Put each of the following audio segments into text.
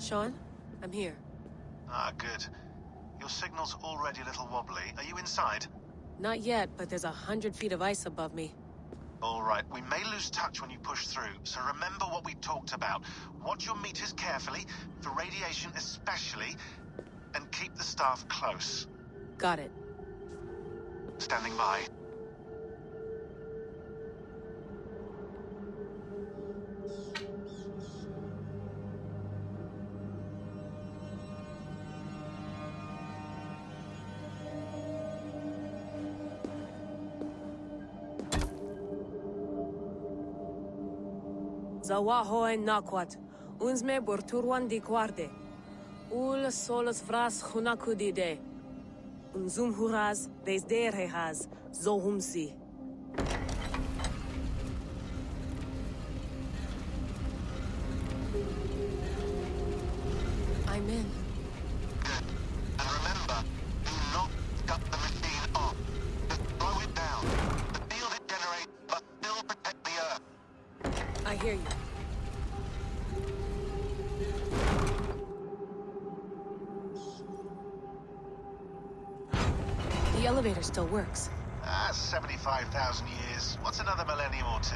Sean, I'm here. Ah, good. Your signal's already a little wobbly. Are you inside? Not yet, but there's 100 feet of ice above me. All right, we may lose touch when you push through, so remember what we talked about. Watch your meters carefully, for radiation especially, and keep the staff close. Got it. Standing by. Zawaho en nakwat. Unsme borturwan di guarde. Ul solos vras hunakudide. Unzum huraz, des derehaz, zohumsi. I'm in. Good. And remember, do not cut the machine off. Just slow it down. The field it generates must still protect the Earth. I hear you. The elevator still works. 75,000 years. What's another millennium or two?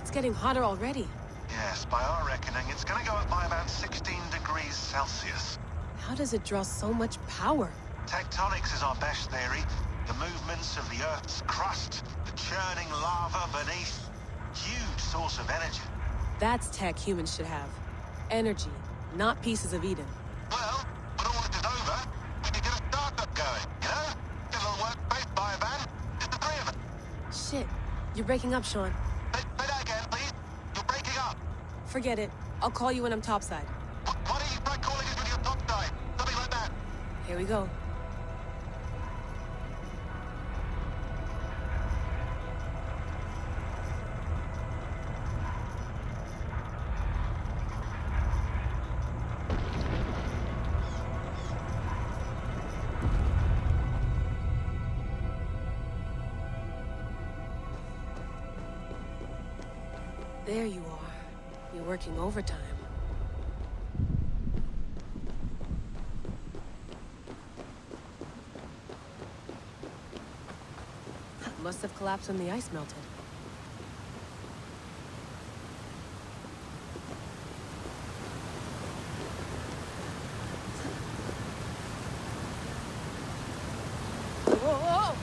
It's getting hotter already. Yes, by our reckoning, it's gonna go up by about 16 degrees Celsius. How does it draw so much power? Tectonics is our best theory. The movements of the Earth's crust, the churning lava beneath. Huge source of energy. That's tech humans should have. Energy, not pieces of Eden. Well, when all this is over, we can get a startup going, you know? Get a little workspace, buy a van, just the three of us. Shit, you're breaking up, Sean. Say that again, please. You're breaking up. Forget it. I'll call you when I'm topside. Why don't you try calling us when you're topside? Something like that. Here we go. There you are. You're working overtime. Must have collapsed when the ice melted. Whoa!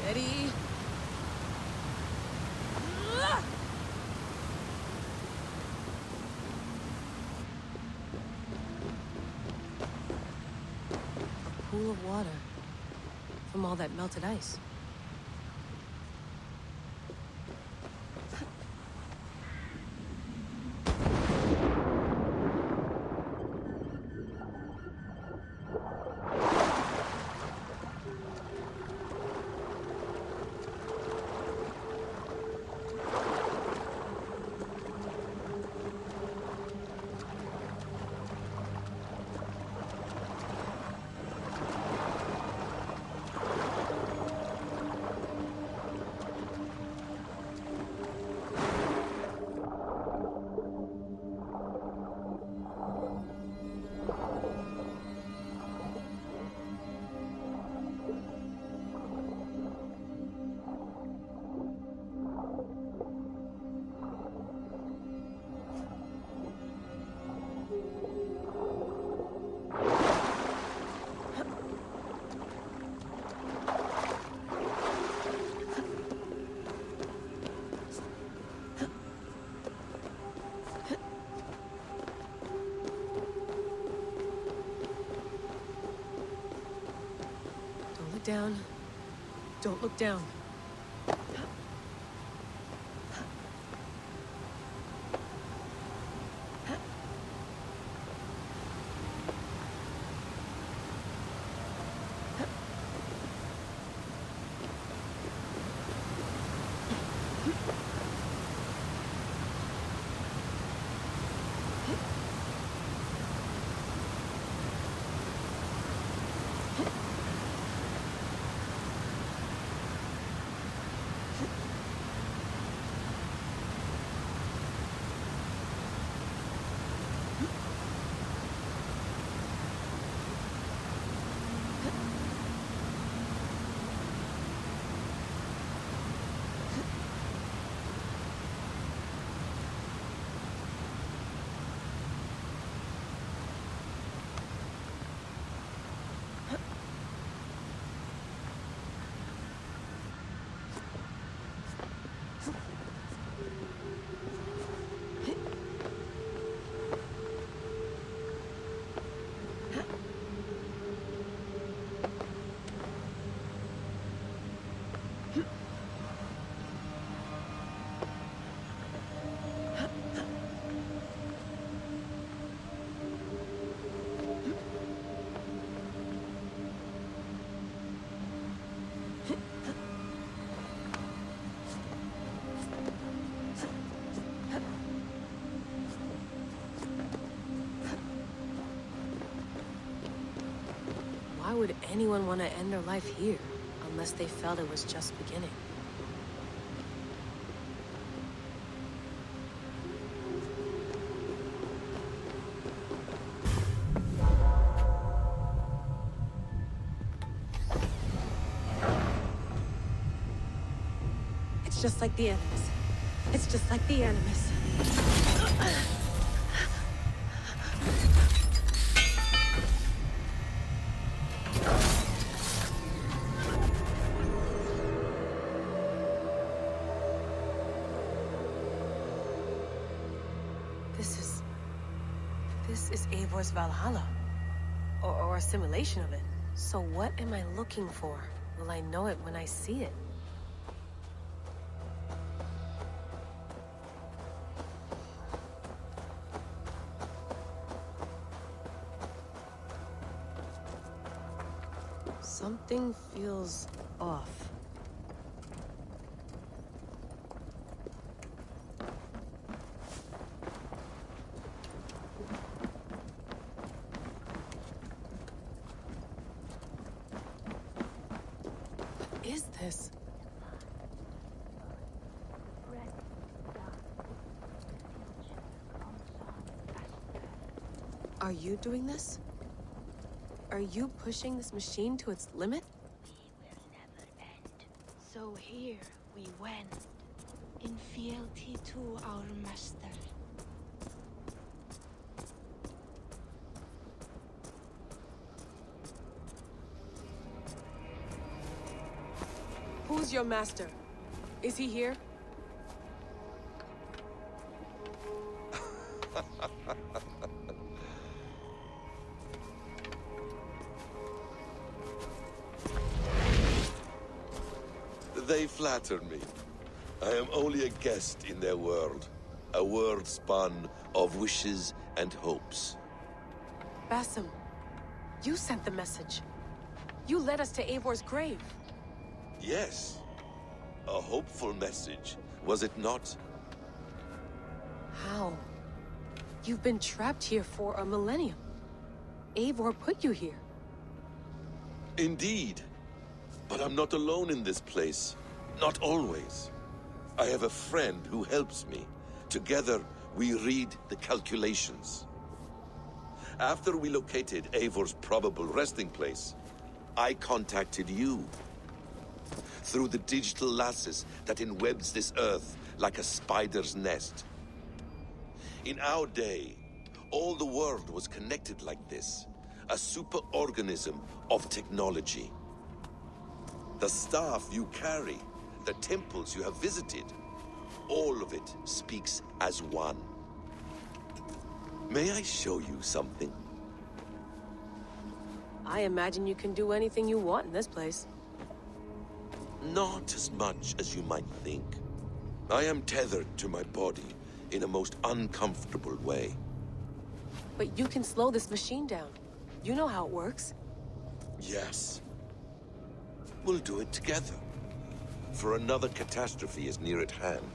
Steady. A pool of water from all that melted ice. Down. Don't look down. Why would anyone want to end their life here, unless they felt it was just beginning? It's just like the Animus. It's just like the Animus. This is Eivor's Valhalla. Or a simulation of it. So what am I looking for? Will I know it when I see it? Something feels off. What is this? Are you doing this? Are you pushing this machine to its limit? We will never end. So here we went, in fealty to our master. Who's your master? Is he here? They flatter me. I am only a guest in their world. A world spun of wishes and hopes. Basim, you sent the message. You led us to Eivor's grave. Yes. A hopeful message, was it not? How? You've been trapped here for a millennium. Eivor put you here. Indeed. But I'm not alone in this place. Not always. I have a friend who helps me. Together, we read the calculations. After we located Eivor's probable resting place, I contacted you. Through the digital lasses that enwebs this earth like a spider's nest. In our day, all the world was connected like this. A superorganism of technology. The staff you carry, the temples you have visited, all of it speaks as one. May I show you something? I imagine you can do anything you want in this place. Not as much as you might think. I am tethered to my body in a most uncomfortable way. But you can slow this machine down. You know how it works. Yes. We'll do it together. For another catastrophe is near at hand.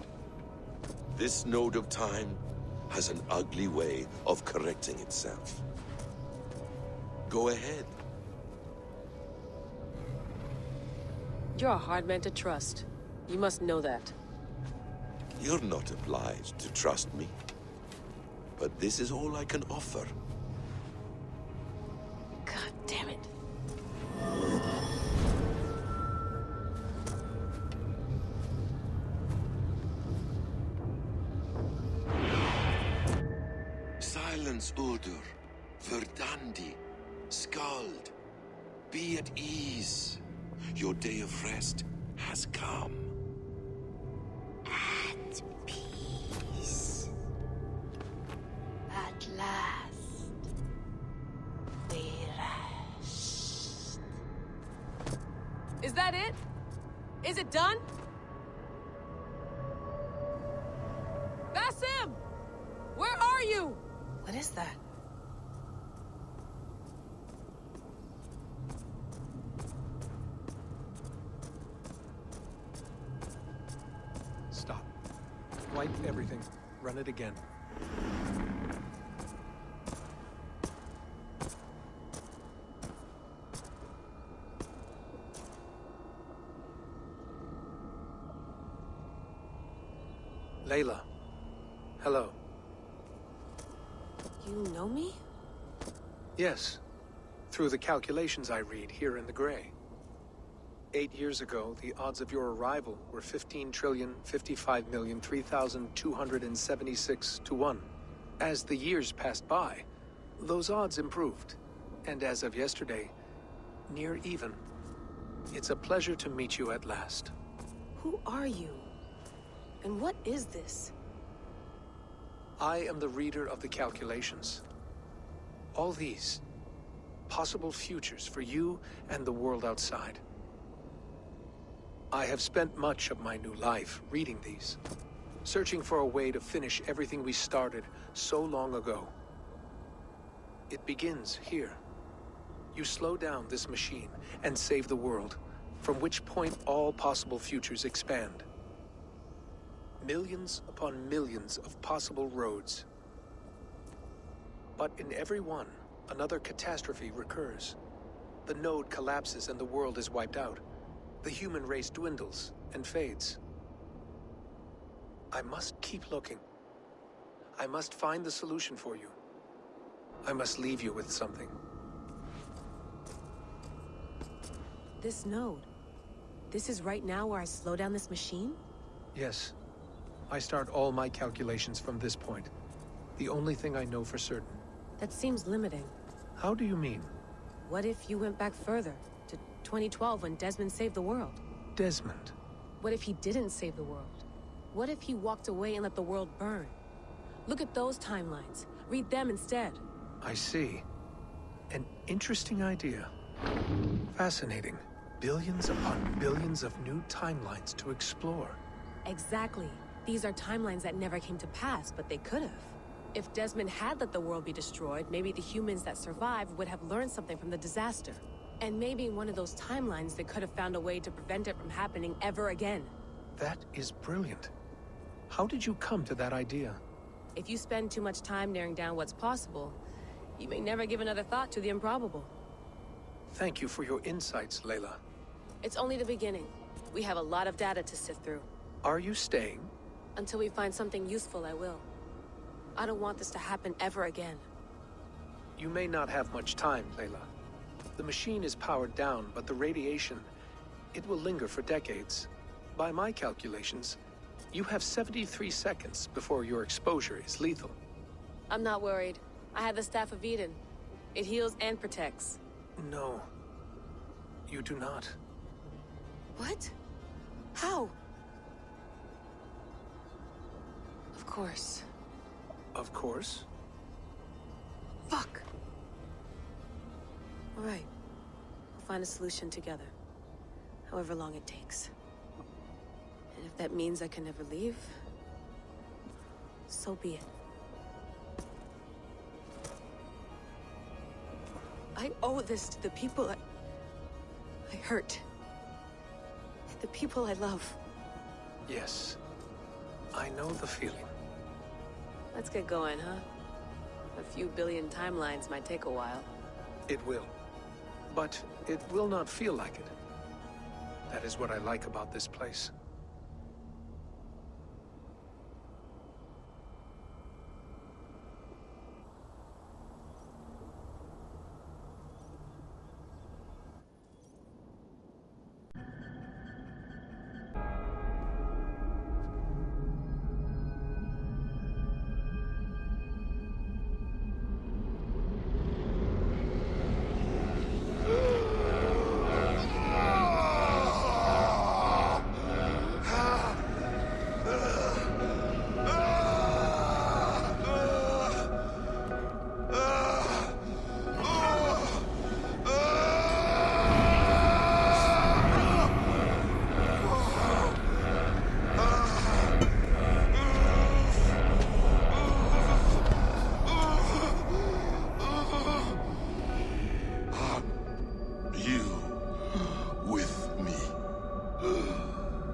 This node of time has an ugly way of correcting itself. Go ahead. You're a hard man to trust. You must know that. You're not obliged to trust me. But this is all I can offer. God damn it. Silence, Udur. Verdandi. Skald. Be at ease. Your day of rest has come. At peace. At last. We rest. Is that it? Is it done? Basim! Where are you? What is that? Stop. Wipe everything. Run it again. Layla. Hello. You know me? Yes. Through the calculations I read here in the gray. 8 years ago, the odds of your arrival were 15,055,003,276 to 1. As the years passed by, those odds improved. And as of yesterday, near even. It's a pleasure to meet you at last. Who are you? And what is this? I am the reader of the calculations. All these, possible futures for you and the world outside. I have spent much of my new life reading these, searching for a way to finish everything we started so long ago. It begins here. You slow down this machine and save the world, from which point all possible futures expand. Millions upon millions of possible roads. But in every one, another catastrophe recurs. The node collapses and the world is wiped out. The human race dwindles and fades. I must keep looking. I must find the solution for you. I must leave you with something. This node. This is right now where I slow down this machine? Yes. I start all my calculations from this point. The only thing I know for certain. That seems limiting. How do you mean? What if you went back further, to 2012 when Desmond saved the world? Desmond? What if he didn't save the world? What if he walked away and let the world burn? Look at those timelines. Read them instead. I see. An interesting idea. Fascinating. Billions upon billions of new timelines to explore. Exactly. These are timelines that never came to pass, but they could have. If Desmond had let the world be destroyed, maybe the humans that survived would have learned something from the disaster. And maybe in one of those timelines they could have found a way to prevent it from happening ever again. That is brilliant. How did you come to that idea? If you spend too much time narrowing down what's possible, you may never give another thought to the improbable. Thank you for your insights, Layla. It's only the beginning. We have a lot of data to sift through. Are you staying? Until we find something useful, I will. I don't want this to happen ever again. You may not have much time, Layla. The machine is powered down, but the radiation, it will linger for decades. By my calculations, you have 73 seconds before your exposure is lethal. I'm not worried. I have the Staff of Eden. It heals and protects. No. You do not. What? How? Of course. Of course. Fuck! All right. We'll find a solution together. However long it takes. And if that means I can never leave, so be it. I owe this to the people I hurt. The people I love. Yes. I know the feeling. Let's get going, huh? A few billion timelines might take a while. It will. But it will not feel like it. That is what I like about this place.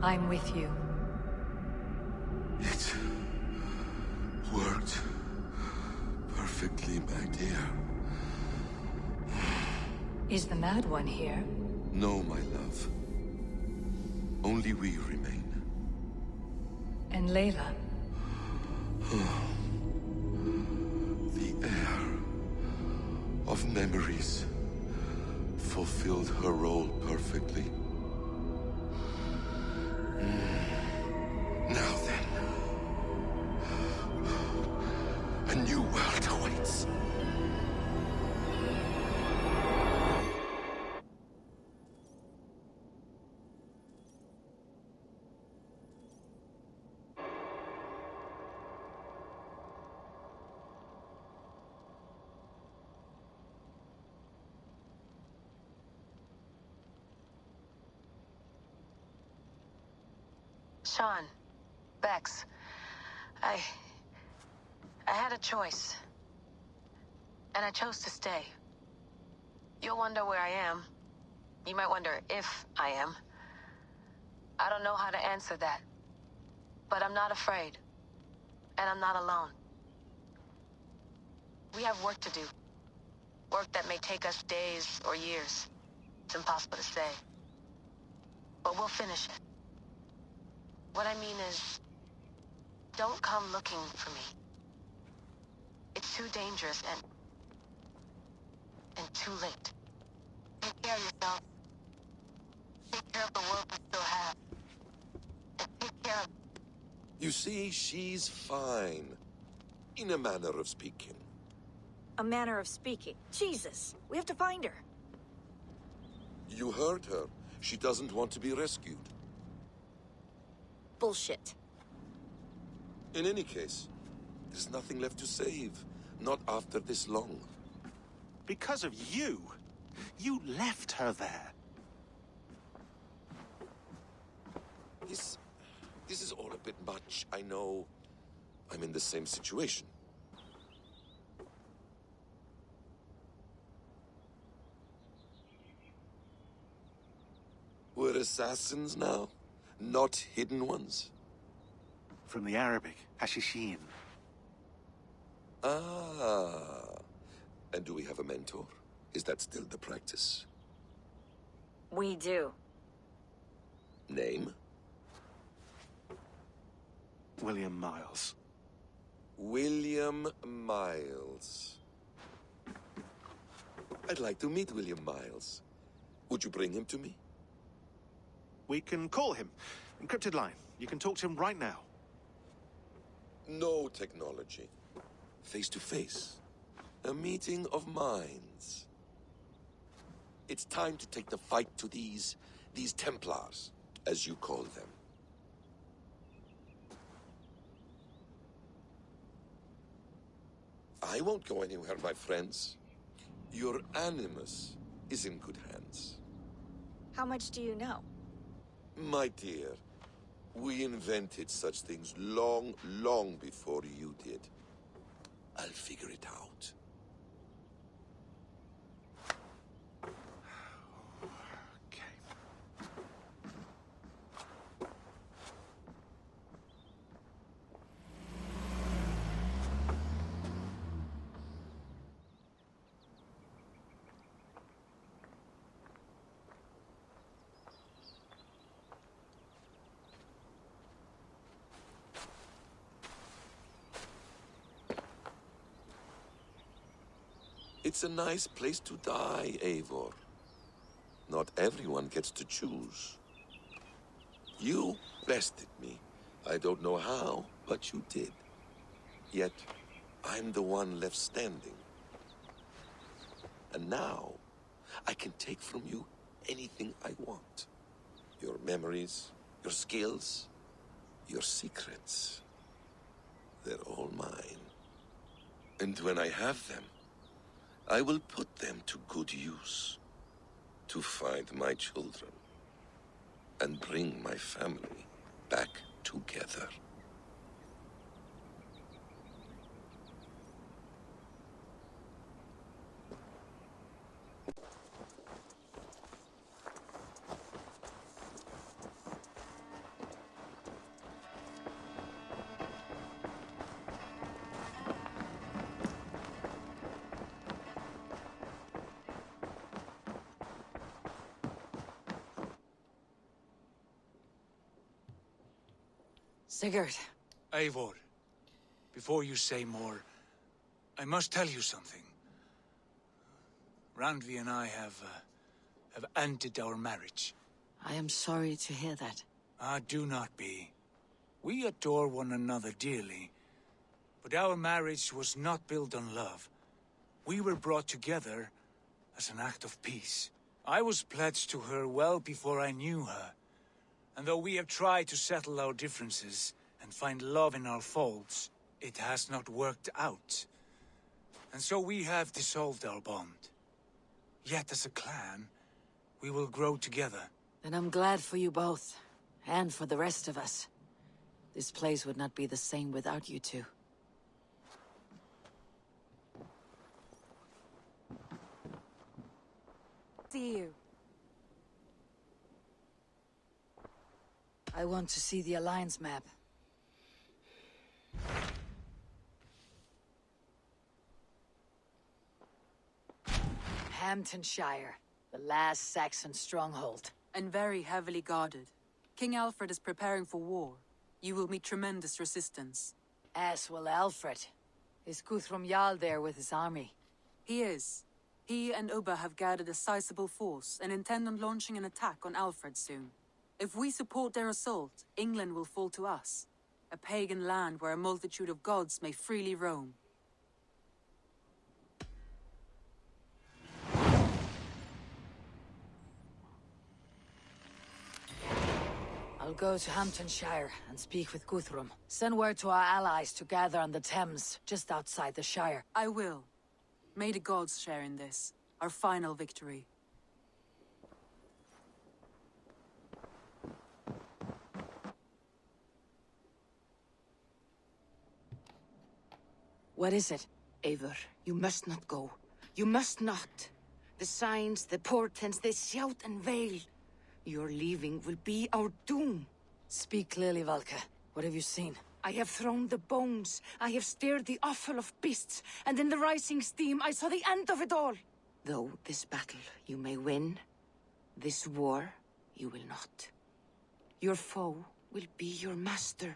I'm with you. It worked perfectly, my dear. Is the Mad One here? No, my love. Only we remain. And Layla? The air of memories fulfilled her role perfectly. Now then, a new world awaits. Sean, Bex, I had a choice. And I chose to stay. You'll wonder where I am. You might wonder if I am. I don't know how to answer that. But I'm not afraid. And I'm not alone. We have work to do. Work that may take us days or years. It's impossible to say. But we'll finish it. What I mean is, don't come looking for me. It's too dangerous and too late. Take care of yourself. Take care of the world we still have. And take care of... You see, she's fine. In a manner of speaking. A manner of speaking. Jesus, we have to find her. You heard her. She doesn't want to be rescued. Bullshit. In any case, there's nothing left to save. Not after this long. Because of you. You left her there. This is all a bit much, I know. I'm in the same situation. We're assassins now, not hidden ones. From the Arabic, Hashishin. Ah. And do we have a mentor? Is that still the practice? We do. Name? William Miles. William Miles. I'd like to meet William Miles. Would you bring him to me? We can call him. Encrypted line. You can talk to him right now. No technology. Face to face. A meeting of minds. It's time to take the fight to these Templars, as you call them. I won't go anywhere, my friends. Your animus is in good hands. How much do you know? My dear, we invented such things long, long before you did. I'll figure it out. Okay. It's a nice place to die, Eivor. Not everyone gets to choose. You bested me. I don't know how, but you did. Yet, I'm the one left standing. And now, I can take from you anything I want. Your memories, your skills, your secrets. They're all mine. And when I have them, I will put them to good use. To find my children. And bring my family back together. Sigurd. Eivor, before you say more, I must tell you something. Randvi and I have ended our marriage. I am sorry to hear that. Ah, do not be. We adore one another dearly, but our marriage was not built on love. We were brought together as an act of peace. I was pledged to her well before I knew her, and though we have tried to settle our differences and find love in our faults, it has not worked out. And so we have dissolved our bond. Yet as a clan, we will grow together. And I'm glad for you both, and for the rest of us. This place would not be the same without you two. See you. I want to see the Alliance map. Hamptonshire, the last Saxon stronghold. And very heavily guarded. King Alfred is preparing for war. You will meet tremendous resistance. As will Alfred. Is Guthrum Jarl there with his army? He is. He and Ubba have gathered a sizable force and intend on launching an attack on Alfred soon. If we support their assault, England will fall to us. A pagan land where a multitude of gods may freely roam. I'll go to Hamptonshire and speak with Guthrum. Send word to our allies to gather on the Thames, just outside the Shire. I will. May the gods share in this, our final victory. What is it? Eivor, you must not go. You must not. The signs, the portents, they shout and wail. Your leaving will be our doom. Speak clearly, Valka. What have you seen? I have thrown the bones. I have stirred the offal of beasts. And in the rising steam, I saw the end of it all. Though this battle you may win, this war you will not. Your foe will be your master.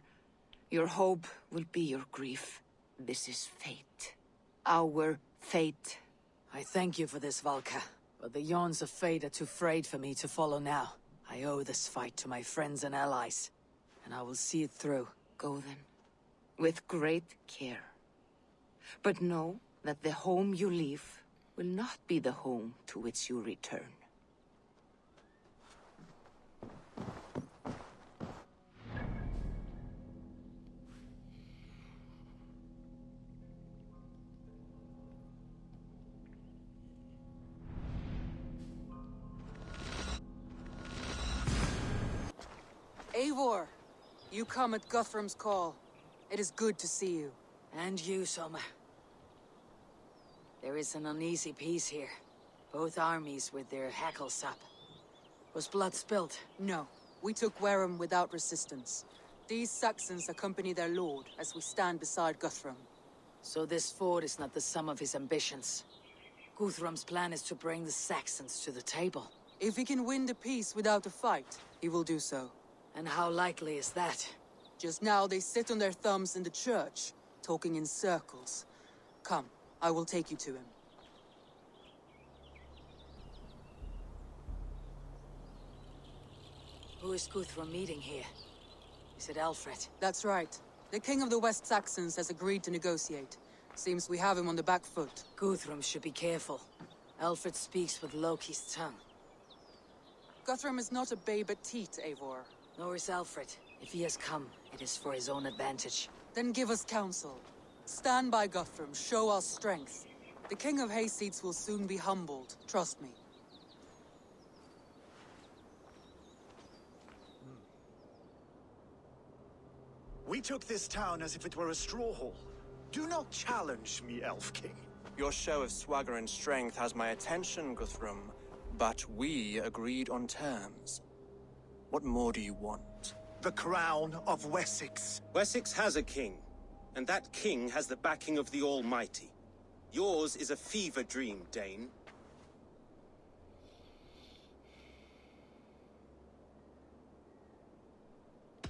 Your hope will be your grief. This is fate. Our fate. I thank you for this, Valka. But the yawns of fate are too frayed for me to follow now. I owe this fight to my friends and allies. And I will see it through. Go then. With great care. But know that the home you leave will not be the home to which you return. Eivor! You come at Guthrum's call. It is good to see you. And you, Soma. There is an uneasy peace here. Both armies with their hackles up. Was blood spilled? No, we took Wareham without resistance. These Saxons accompany their lord as we stand beside Guthrum. So this fort is not the sum of his ambitions. Guthrum's plan is to bring the Saxons to the table. If he can win the peace without a fight, he will do so. And how likely is that? Just now they sit on their thumbs in the church, talking in circles. Come, I will take you to him. Who is Guthrum meeting here? Is it Alfred? That's right. The king of the West Saxons has agreed to negotiate. Seems we have him on the back foot. Guthrum should be careful. Alfred speaks with Loki's tongue. Guthrum is not a babe at teat, Eivor. Nor is Alfred. If he has come, it is for his own advantage. Then give us counsel. Stand by Guthrum, show our strength. The King of Hayseeds will soon be humbled, trust me. We took this town as if it were a straw hall. Do not challenge me, Elf King. Your show of swagger and strength has my attention, Guthrum. But we agreed on terms. What more do you want? The crown of Wessex. Wessex has a king, and that king has the backing of the Almighty. Yours is a fever dream, Dane.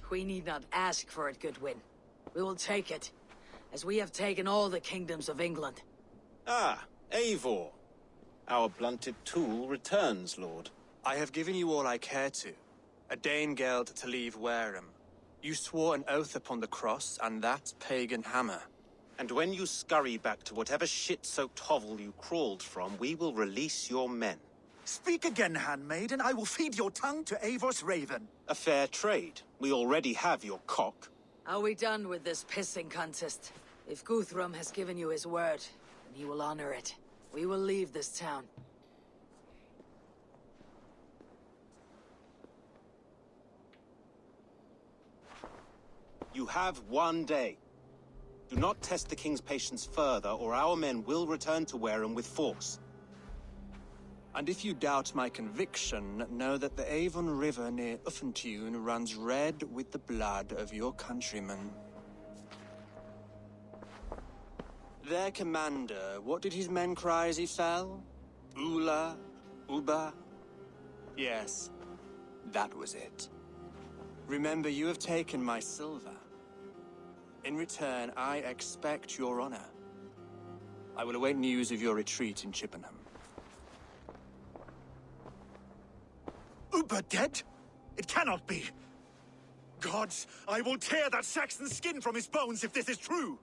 We need not ask for it, Goodwin. We will take it. as we have taken all the kingdoms of England. Ah, Eivor. Our blunted tool returns, Lord. I have given you all I care to. A Danegeld to leave Wareham. You swore an oath upon the cross, and that pagan hammer. And when you scurry back to whatever shit-soaked hovel you crawled from, we will release your men. Speak again, handmaid, and I will feed your tongue to Eivor's raven. A fair trade. We already have your cock. Are we done with this pissing contest? If Guthrum has given you his word, then he will honor it. We will leave this town. You have 1 day. Do not test the king's patience further, or our men will return to Wareham with force. And if you doubt my conviction, know that the Avon River near Uffentune runs red with the blood of your countrymen. Their commander, what did his men cry as he fell? Ula? Uba? Yes, that was it. Remember, you have taken my silver. In return, I expect your honor. I will await news of your retreat in Chippenham. Uber dead? It cannot be. Gods, I will tear that Saxon's skin from his bones if this is true.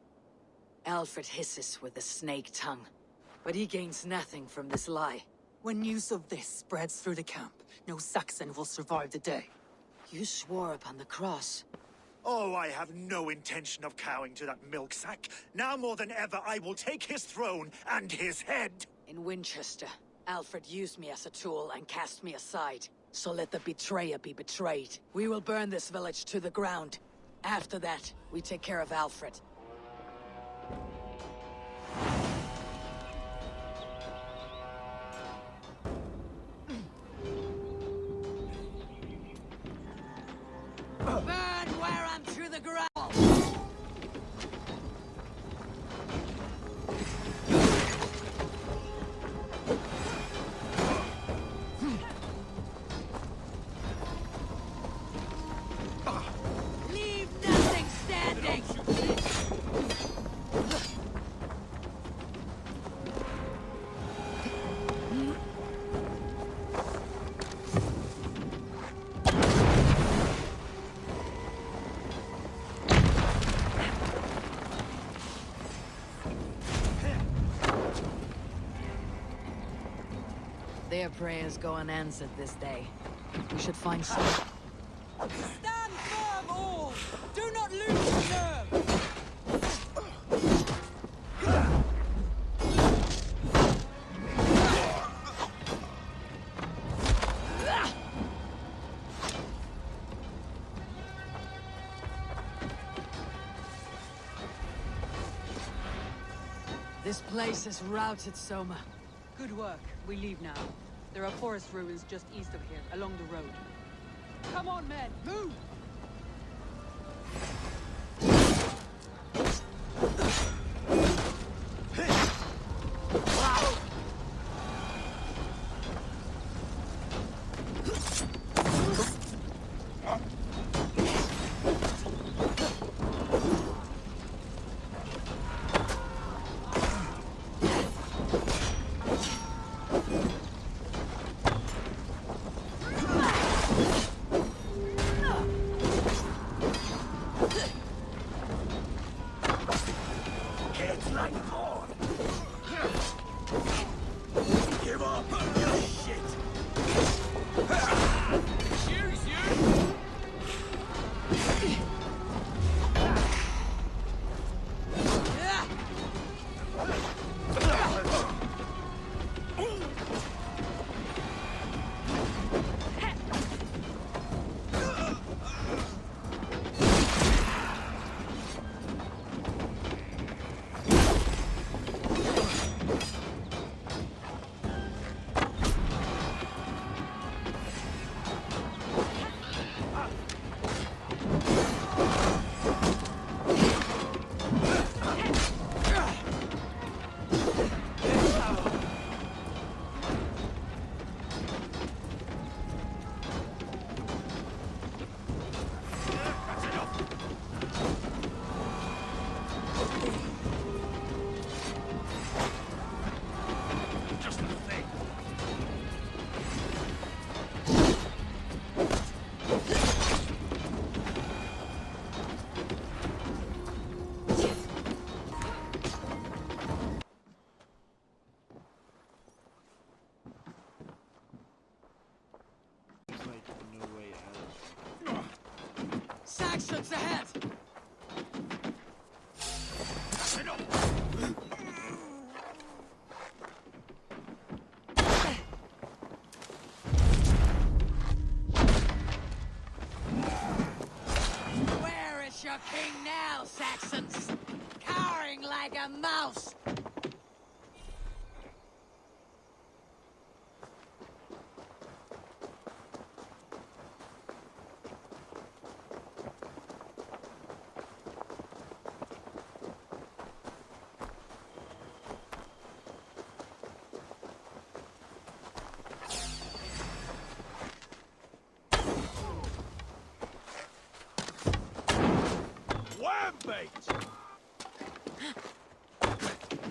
Alfred hisses with a snake tongue, but he gains nothing from this lie. When news of this spreads through the camp, no Saxon will survive the day. You swore upon the cross. Oh, I have no intention of cowing to that milk sack. Now more than ever, I will take his throne and his head. In Winchester, Alfred used me as a tool and cast me aside. So let the betrayer be betrayed. We will burn this village to the ground. After that, we take care of Alfred. Burn Wareham to the ground! Leave nothing standing! Their prayers go unanswered this day. We should find some... Stand firm, all! Do not lose your nerve! This place is routed, Soma. Good work. We leave now. There are forest ruins just east of here, along the road. Come on, men! Move! Saxons ahead! Where is your king now, Saxons? Cowering like a mouse!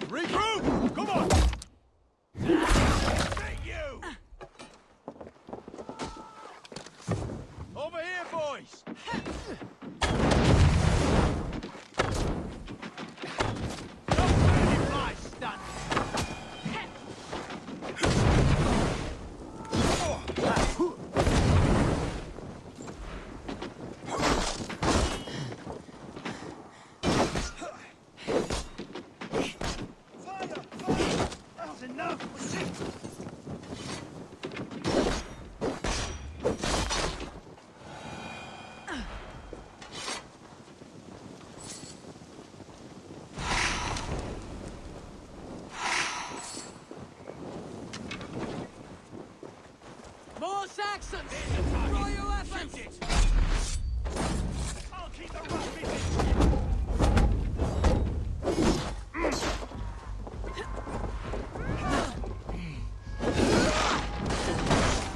Regroup! Come on! Take you! Over here, boys! Don't really fly stunt! More Saxons! Draw your weapons! I'll keep the rock busy!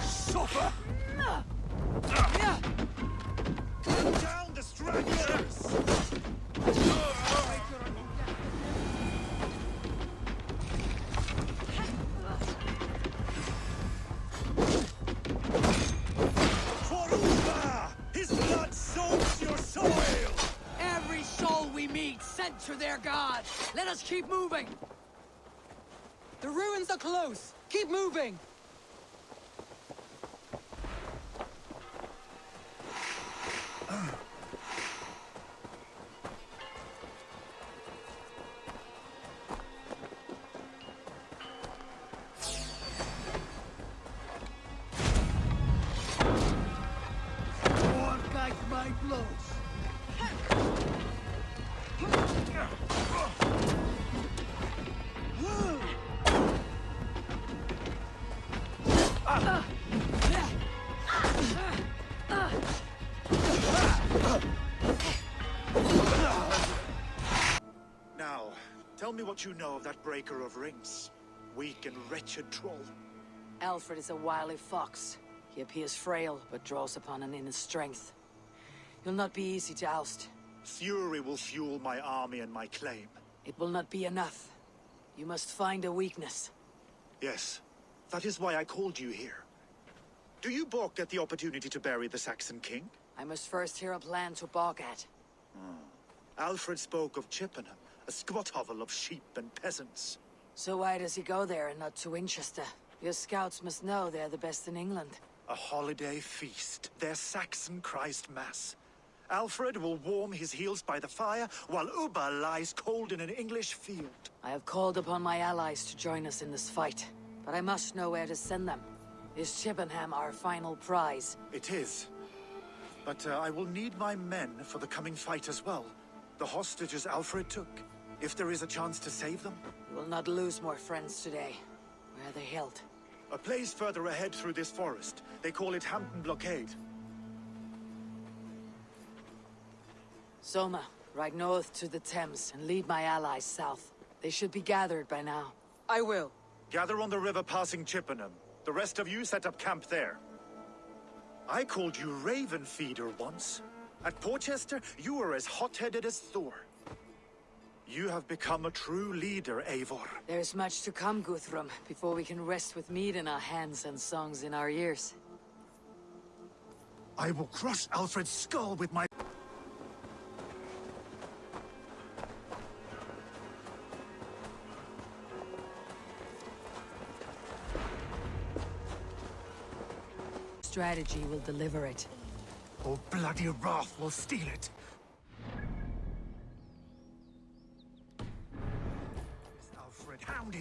Suffer! Down the stragglers! For Uba! His blood soaks your soil! Every soul we meet sent to their god! Let us keep moving! The ruins are close! Keep moving! More like my blows! Now, tell me what you know of that breaker of rings. Weak and wretched troll. Alfred is a wily fox. He appears frail, but draws upon an inner strength. He'll not be easy to oust. Fury will fuel my army and my claim. It will not be enough. You must find a weakness. Yes, that is why I called you here. Do you balk at the opportunity to bury the Saxon king? I must first hear a plan to balk at. Alfred spoke of Chippenham, a squat hovel of sheep and peasants. So why does he go there and not to Winchester? Your scouts must know they're the best in England. A holiday feast, their Saxon Christ Mass. Alfred will warm his heels by the fire, while Uba lies cold in an English field. I have called upon my allies to join us in this fight, but I must know where to send them. Is Chippenham our final prize? It is. But I will need my men for the coming fight as well. The hostages Alfred took. If there is a chance to save them. We will not lose more friends today. Where are they held? A place further ahead through this forest. They call it Hampton Blockade. Soma, ride north to the Thames and lead my allies south. They should be gathered by now. I will. Gather on the river passing Chippenham. The rest of you set up camp there. I called you Raven Feeder once. At Porchester, you were as hot-headed as Thor. You have become a true leader, Eivor. There's much to come, Guthrum, before we can rest with mead in our hands and songs in our ears. I will crush Alfred's skull with my... Strategy will deliver it. Oh, bloody wrath will steal it.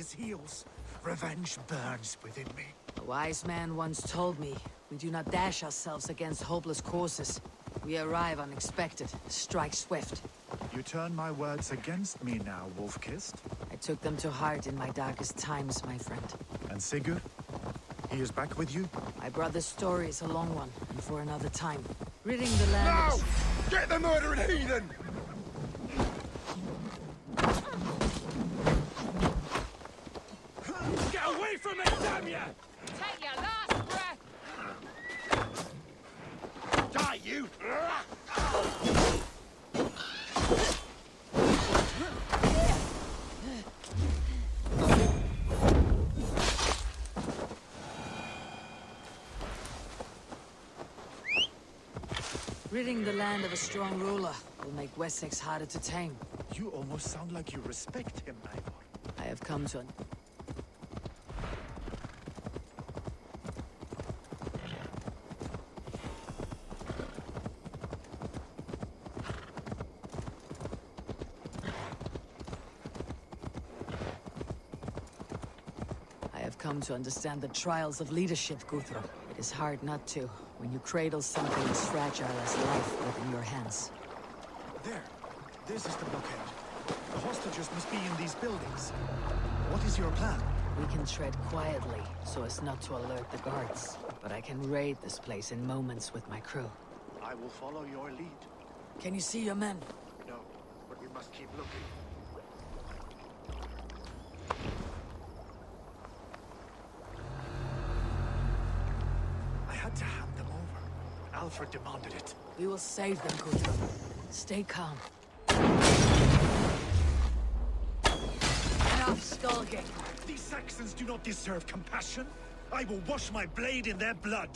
his heels. Revenge burns within me. A wise man once told me, we do not dash ourselves against hopeless courses. We arrive unexpected, strike swift. You turn my words against me now, Wolf-Kissed. I took them to heart in my darkest times, my friend. And Sigurd? He is back with you? My brother's story is a long one, and for another time. Ridding the land of... Get the murdering heathen! Get away from me, damn ya! Take your last breath! Die, you! Ridding the land of a strong ruler will make Wessex harder to tame. You almost sound like you respect him, Eivor. I have come to... I have come to understand the trials of leadership, Guthrum. It is hard not to, when you cradle something as fragile as life within your hands. There. This is the blockade. The hostages must be in these buildings. What is your plan? We can tread quietly, so as not to alert the guards. But I can raid this place in moments with my crew. I will follow your lead. Can you see your men? No, but we must keep looking. I had to hand them over. Alfred demanded it. We will save them, Guthrum. Stay calm. Enough skulking. These Saxons do not deserve compassion. I will wash my blade in their blood.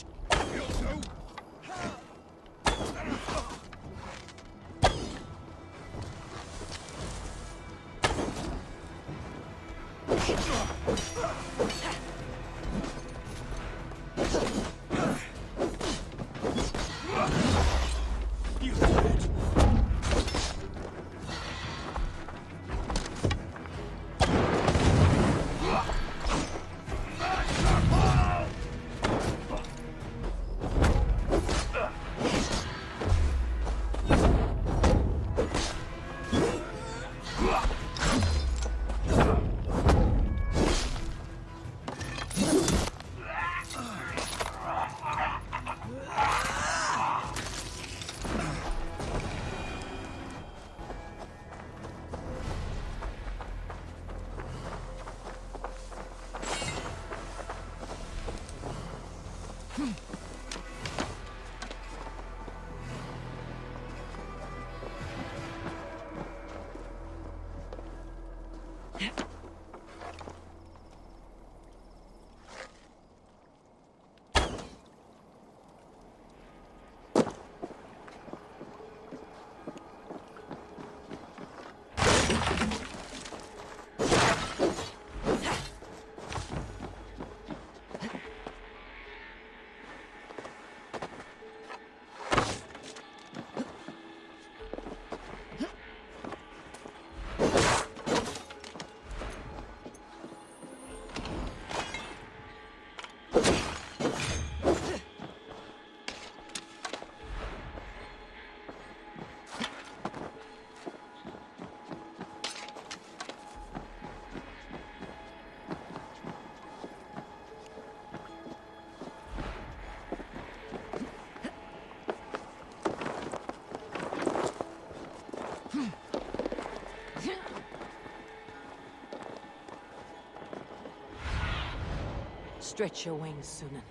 Stretch your wings, Sunan.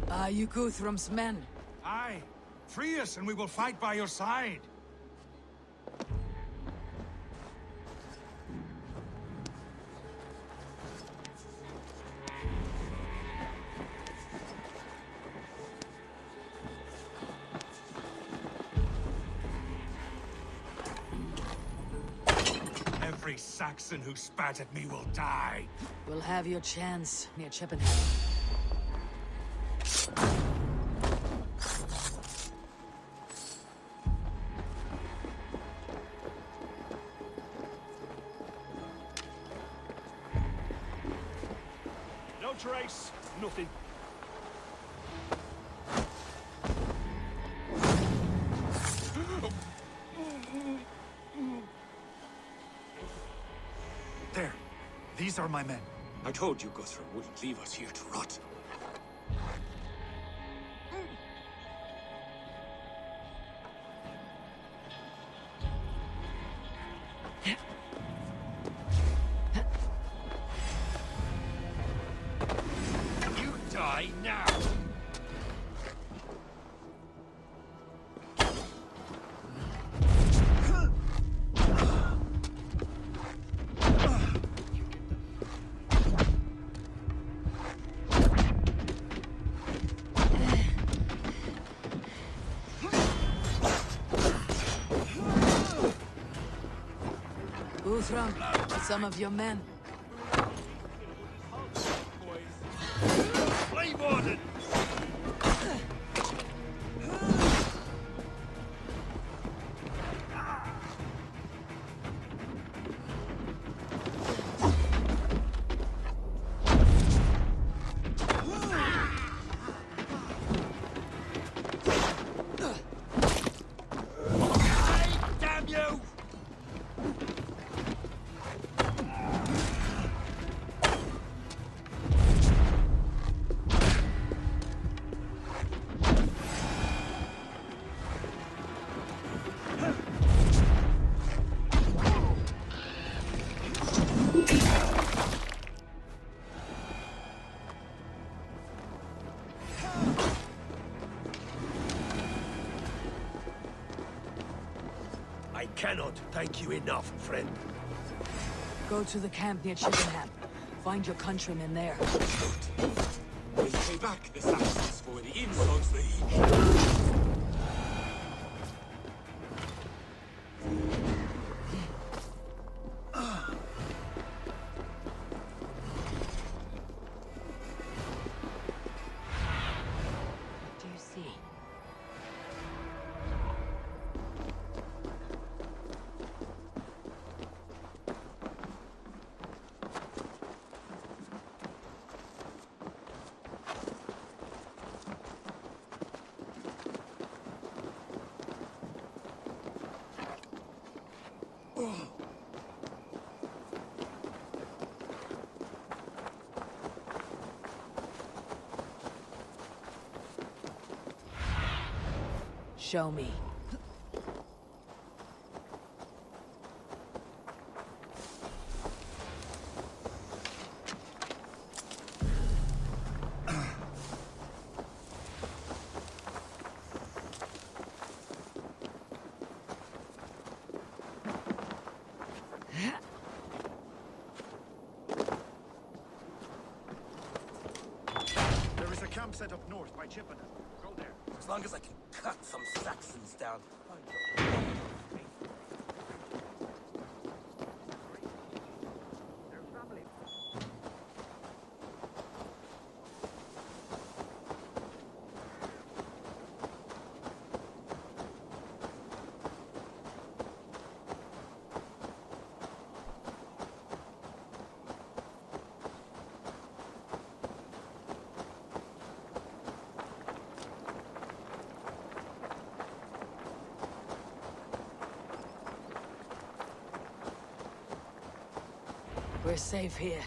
Are you Guthrum's men? Aye. Free us and we will fight by your side. Every Saxon who spat at me will die. We'll have your chance near Chippenham. No trace. Nothing. There. These are my men. I told you Guthrum wouldn't leave us here to rot. You die now! Guthrum, some of your men. Flame Warden! Damn you! I cannot thank you enough, friend. Go to the camp near Chippenham. Find your countrymen there. We'll pay back the Saxons for the insults they... Do you see? Show me. There is a camp set up north by Chippenham. Go there. As long as I can cut some Saxons down. We're safe here.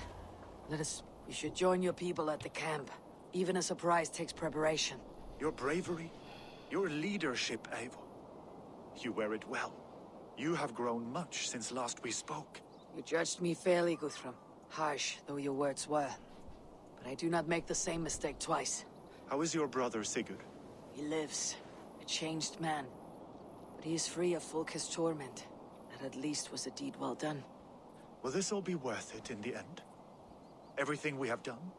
You should join your people at the camp. Even a surprise takes preparation. Your bravery, your leadership, Eivor. You wear it well. You have grown much since last we spoke. You judged me fairly, Guthrum. Harsh though your words were. But I do not make the same mistake twice. How is your brother Sigurd? He lives, a changed man. But he is free of Fulke's torment. That at least was a deed well done. Will this all be worth it in the end? Everything we have done?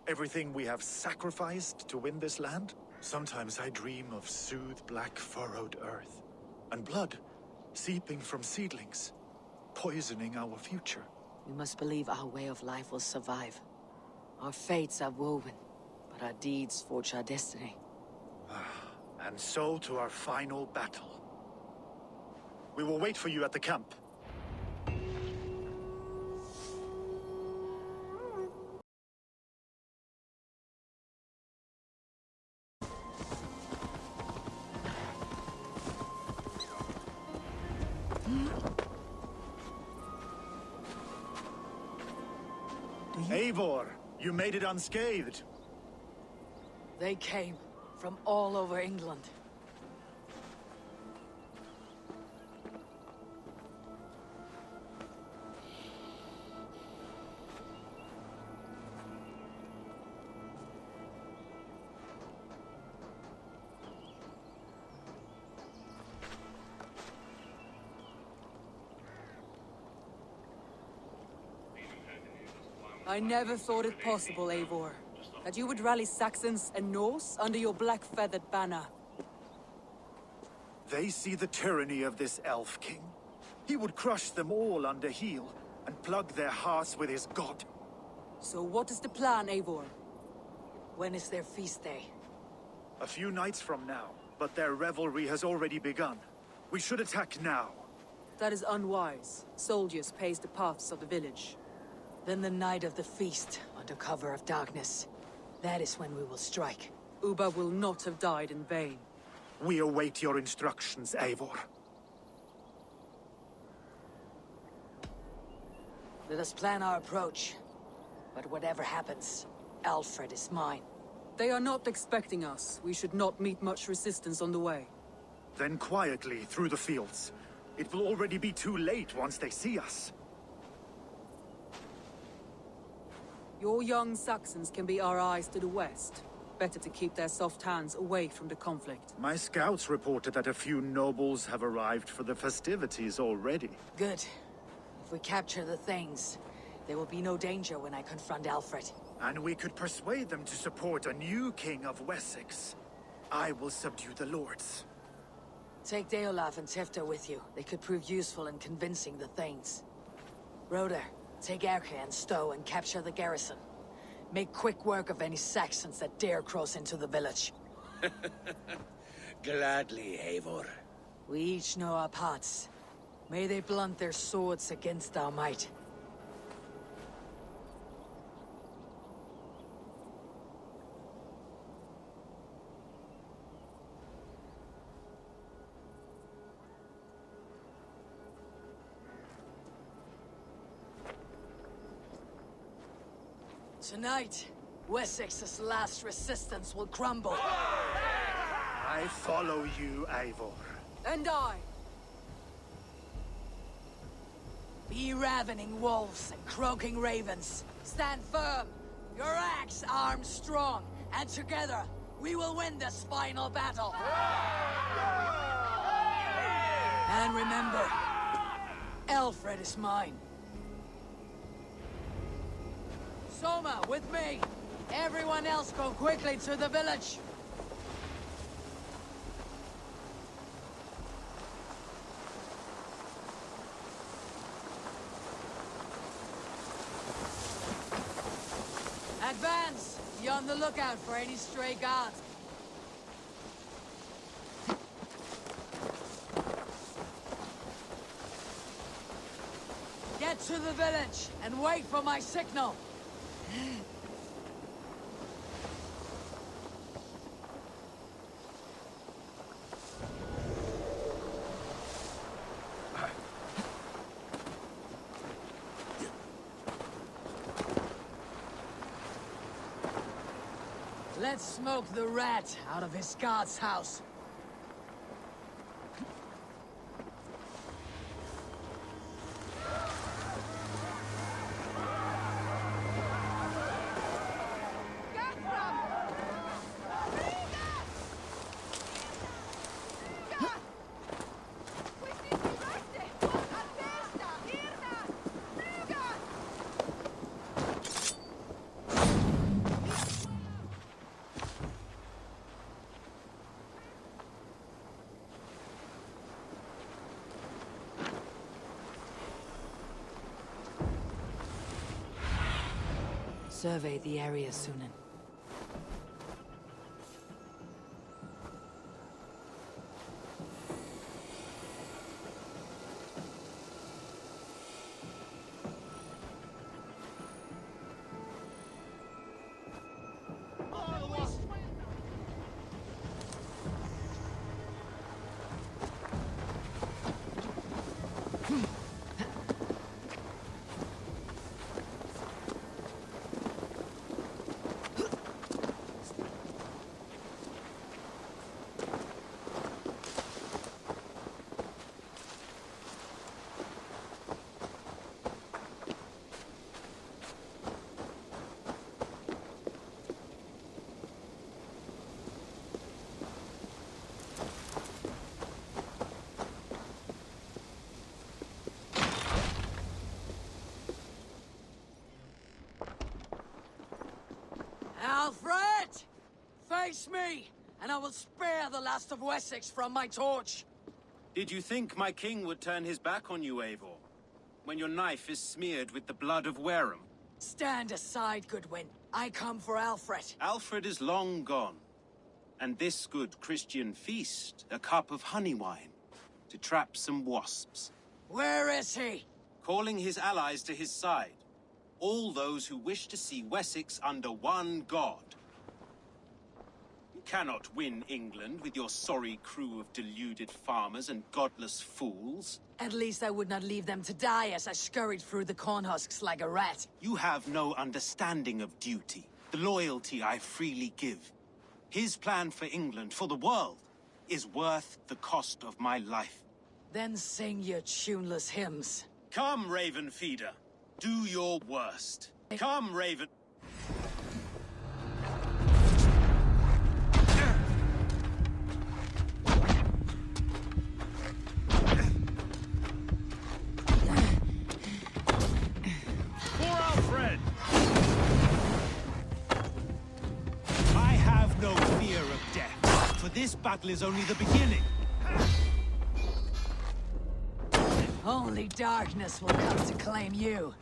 Everything we have sacrificed to win this land? Sometimes I dream of soothed black furrowed earth. And blood seeping from seedlings. poisoning our future. We must believe our way of life will survive. Our fates are woven, but our deeds forge our destiny. And so to our final battle. We will wait for you at the camp. Eivor, you made it unscathed. They came from all over England. I never thought it possible, Eivor, that you would rally Saxons and Norse under your black-feathered banner. They see the tyranny of this elf king. He would crush them all under heel and plug their hearts with his god. So what is the plan, Eivor? When is their feast day? A few nights from now, but their revelry has already begun. We should attack now. That is unwise. Soldiers pace the paths of the village. Then the night of the feast, under cover of darkness. That is when we will strike. Ubba will not have died in vain. We await your instructions, Eivor. Let us plan our approach. But whatever happens, Alfred is mine. They are not expecting us. We should not meet much resistance on the way. Then quietly through the fields. It will already be too late once they see us. Your young Saxons can be our eyes to the west. Better to keep their soft hands away from the conflict. My scouts reported that a few nobles have arrived for the festivities already. Good. If we capture the Thanes, there will be no danger when I confront Alfred. And we could persuade them to support a new king of Wessex. I will subdue the lords. Take Deolaf and Tifta with you. They could prove useful in convincing the Thanes. Rhoda, take Erke and Stowe and capture the garrison. Make quick work of any Saxons that dare cross into the village. Gladly, Eivor. We each know our parts. May they blunt their swords against our might. Tonight, Wessex's last resistance will crumble. I follow you, Eivor. And I! Be ravening wolves and croaking ravens. Stand firm, your axe armed strong, and together, we will win this final battle. And remember, Alfred is mine. Soma, with me! Everyone else go quickly to the village! Advance! Be on the lookout for any stray guards. Get to the village and wait for my signal. Let's smoke the rat out of his guard's house. survey the area, Sunan. Alfred! Face me, and I will spare the last of Wessex from my torch. Did you think my king would turn his back on you, Eivor? When your knife is smeared with the blood of Wareham? Stand aside, Goodwin. I come for Alfred. Alfred is long gone. And this good Christian feast, a cup of honey wine, to trap some wasps. Where is he? Calling his allies to his side. All those who wish to see Wessex under one god. You cannot win England with your sorry crew of deluded farmers and godless fools. At least I would not leave them to die as I scurried through the corn husks like a rat. You have no understanding of duty, the loyalty I freely give. His plan for England, for the world, is worth the cost of my life. Then sing your tuneless hymns. Come, Raven Feeder. Do your worst. Come, Raven. For Alfred! I have no fear of death, for this battle is only the beginning. Only darkness will come to claim you.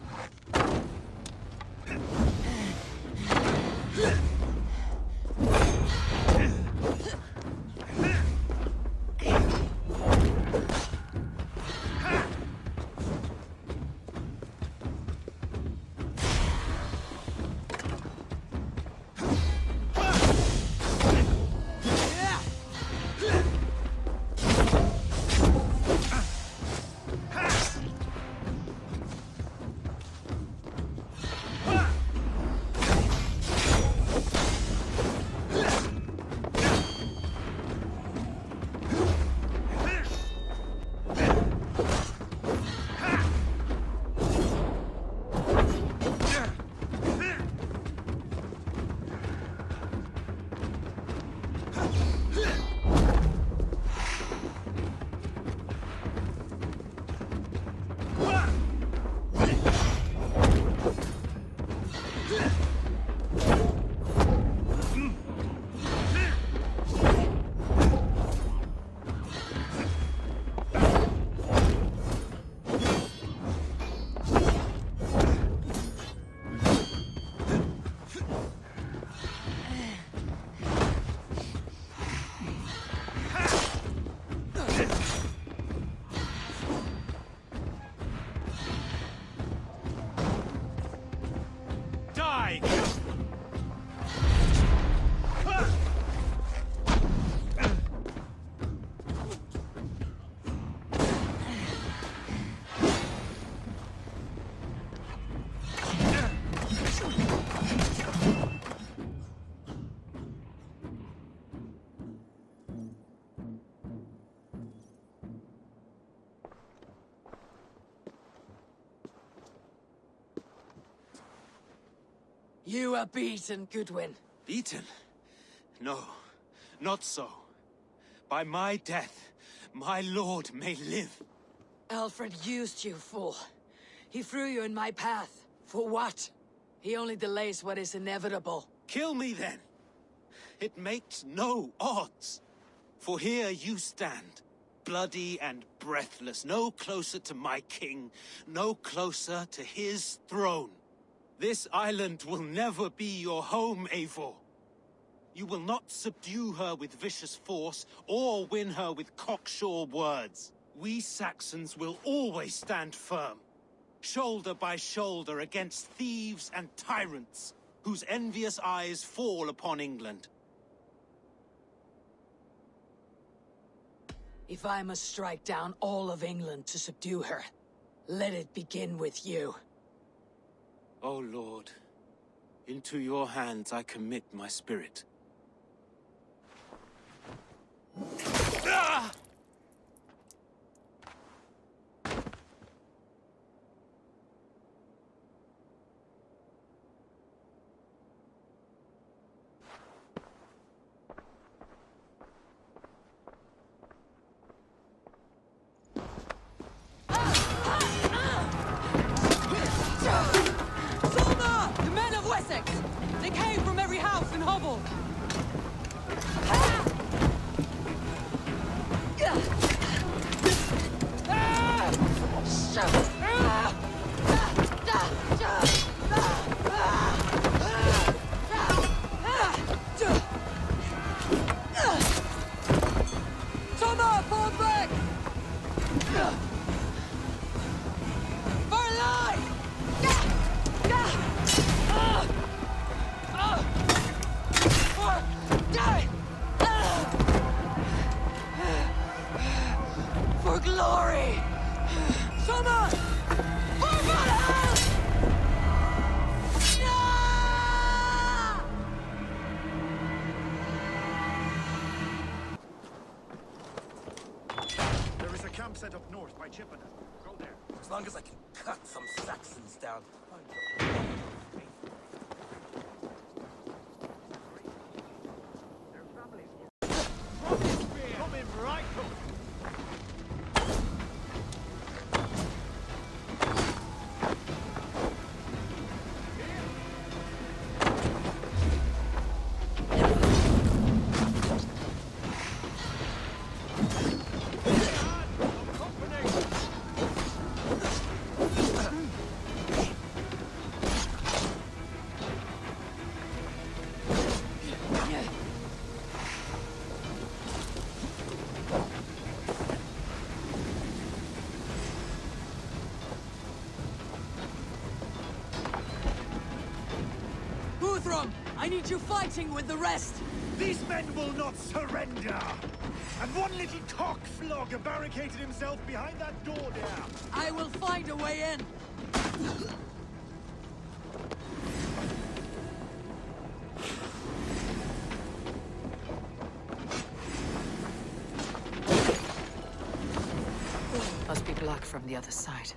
You are beaten, Goodwin. Beaten? No, not so. By my death, my lord may live. Alfred used you, fool. He threw you in my path. For what? He only delays what is inevitable. Kill me then. It makes no odds. For here you stand, bloody and breathless, no closer to my king, no closer to his throne. This island will never be your home, Eivor. You will not subdue her with vicious force, or win her with cocksure words. We Saxons will always stand firm, shoulder by shoulder against thieves and tyrants, whose envious eyes fall upon England. If I must strike down all of England to subdue her, let it begin with you. O Lord, into your hands I commit my spirit. Ah! The men of Wessex! They came from every house and hovel! Thomas, fall back! For life! For glory! Summer! For Valhalla! There is a camp set up north by Chippenham. Go there. As long as I can cut some Saxons down. Coming right up. I need you fighting with the rest! These men will not surrender! And one little cockflogger barricaded himself behind that door there! I will find a way in! Must be blocked from the other side.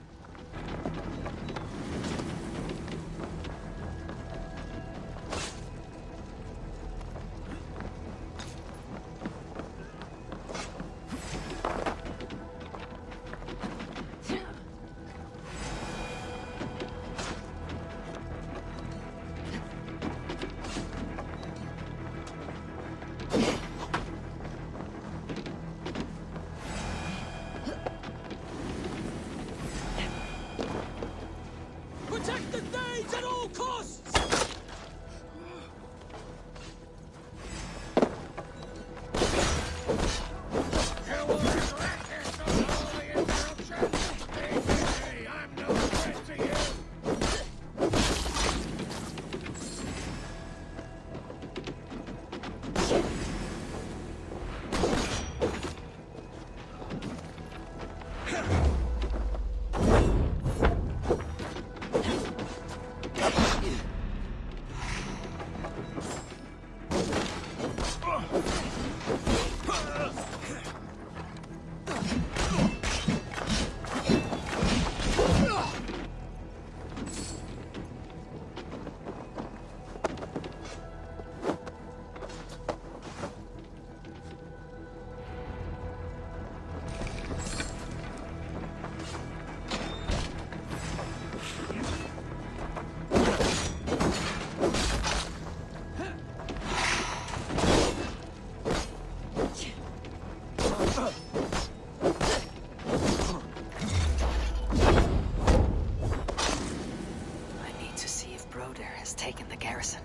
has taken the garrison.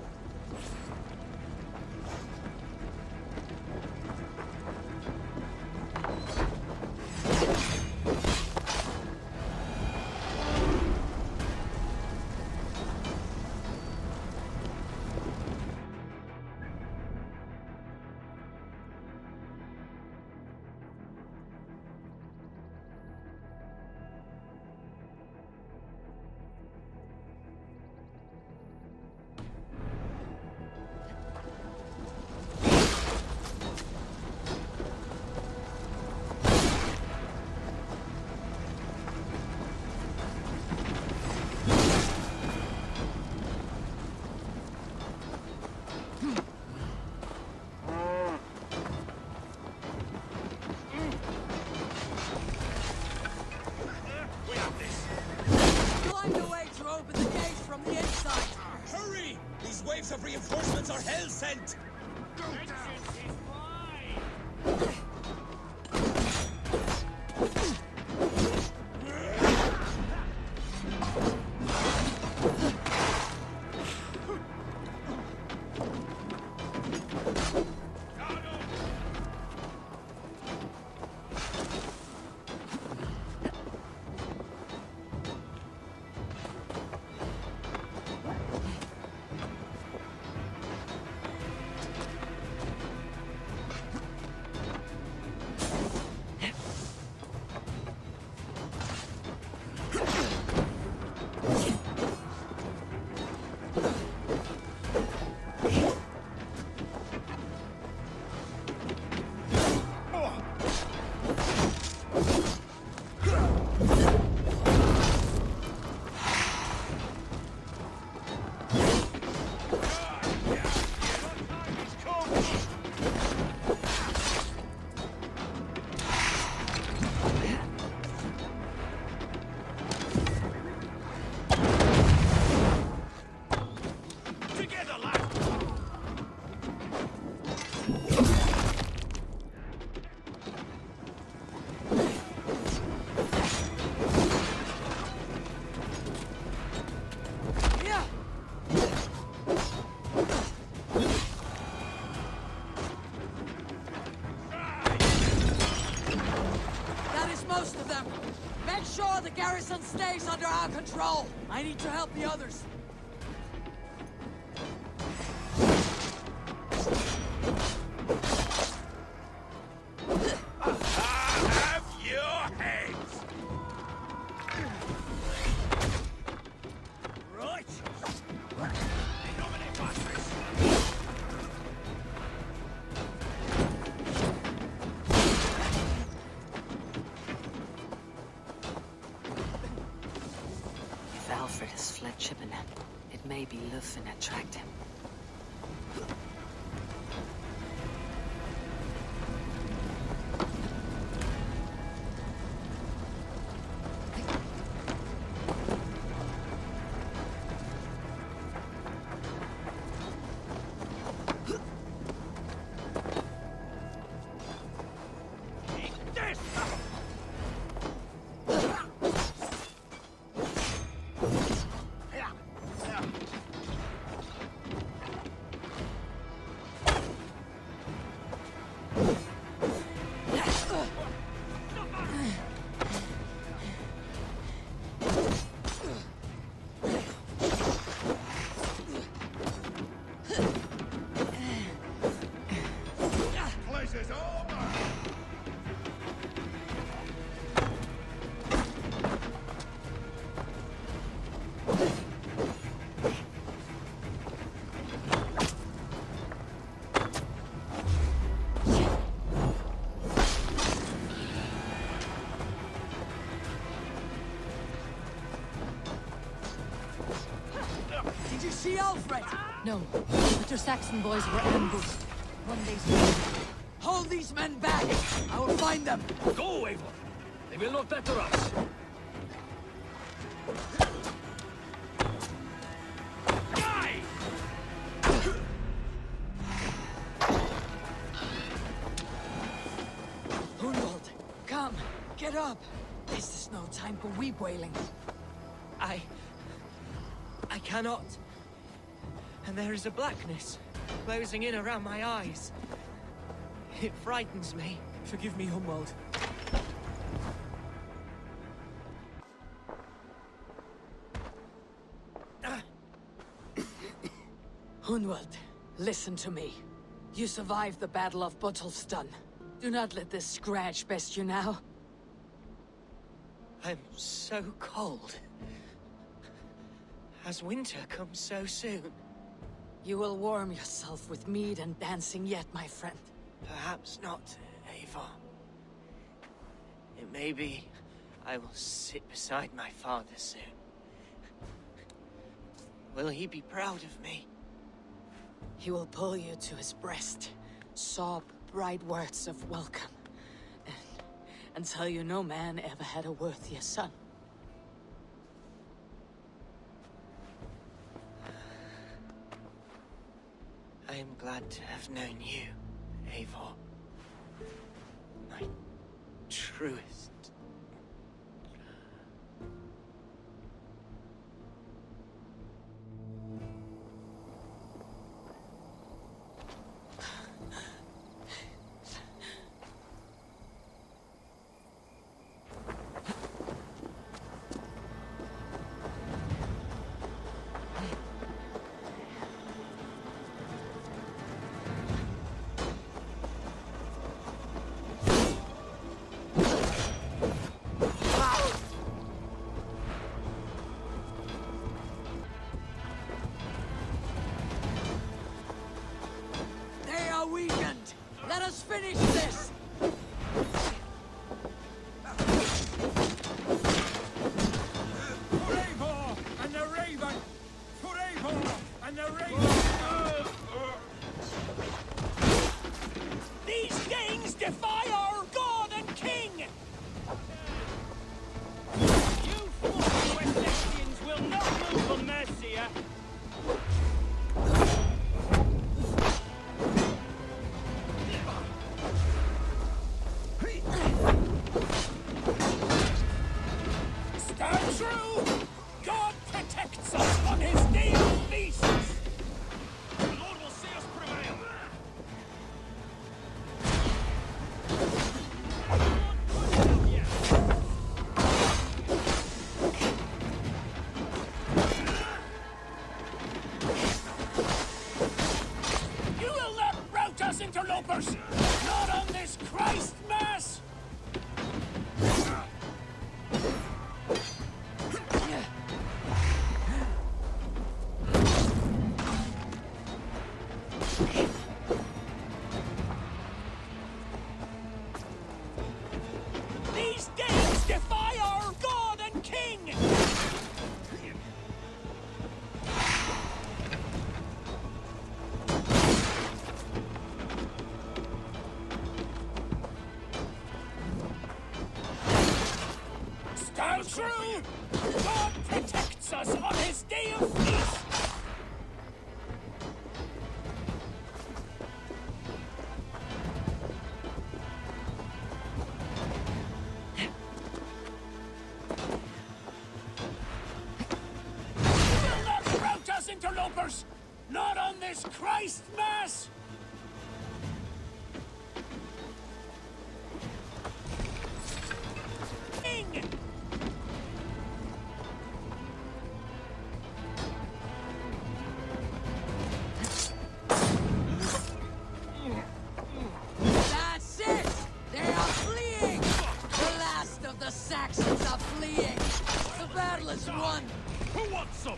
Waves of reinforcements are hell sent! The garrison stays under our control. I need to help the others. Have your heads! Right! Alfred has fled Chippenham. It may be Lúthien that tracked him. Did you see Alfred? No, but your Saxon boys were ambushed. One day soon. Hold these men back! I will find them! Go, Eivor! They will not better us! Die! Hunwald, come! Get up! This is no time for weep wailing. I cannot. and there is a blackness closing in around my eyes. It frightens me. Forgive me, Humwald. Hunwald, listen to me. You survived the Battle of Buttlestun. Do not let this scratch best you now. I'm so cold. Has winter come so soon? You will warm yourself with mead and dancing yet, my friend. Perhaps not, Eivor. It may be I will sit beside my father soon. Will he be proud of me? He will pull you to his breast, sob bright words of welcome, and tell you no man ever had a worthier son. I am glad to have known you, Eivor. My truest. They are weakened! Let us finish this! For Eivor and the Raven! For Eivor and the Raven! These things defy our god and king! You fool Wessexians will not move for Mercia! Stand true! God protects us on his day of feasts! The Lord will see us prevail! You will not rout us, interlopers! Not on this Christ Mass! These days defy our God and King! Stand true! God protects us on his day of feast! You will not rout us, interlopers! Not on this Christ Mass! King! That's it! They are fleeing! The last of the Saxons are fleeing! The battle is won! Who wants some?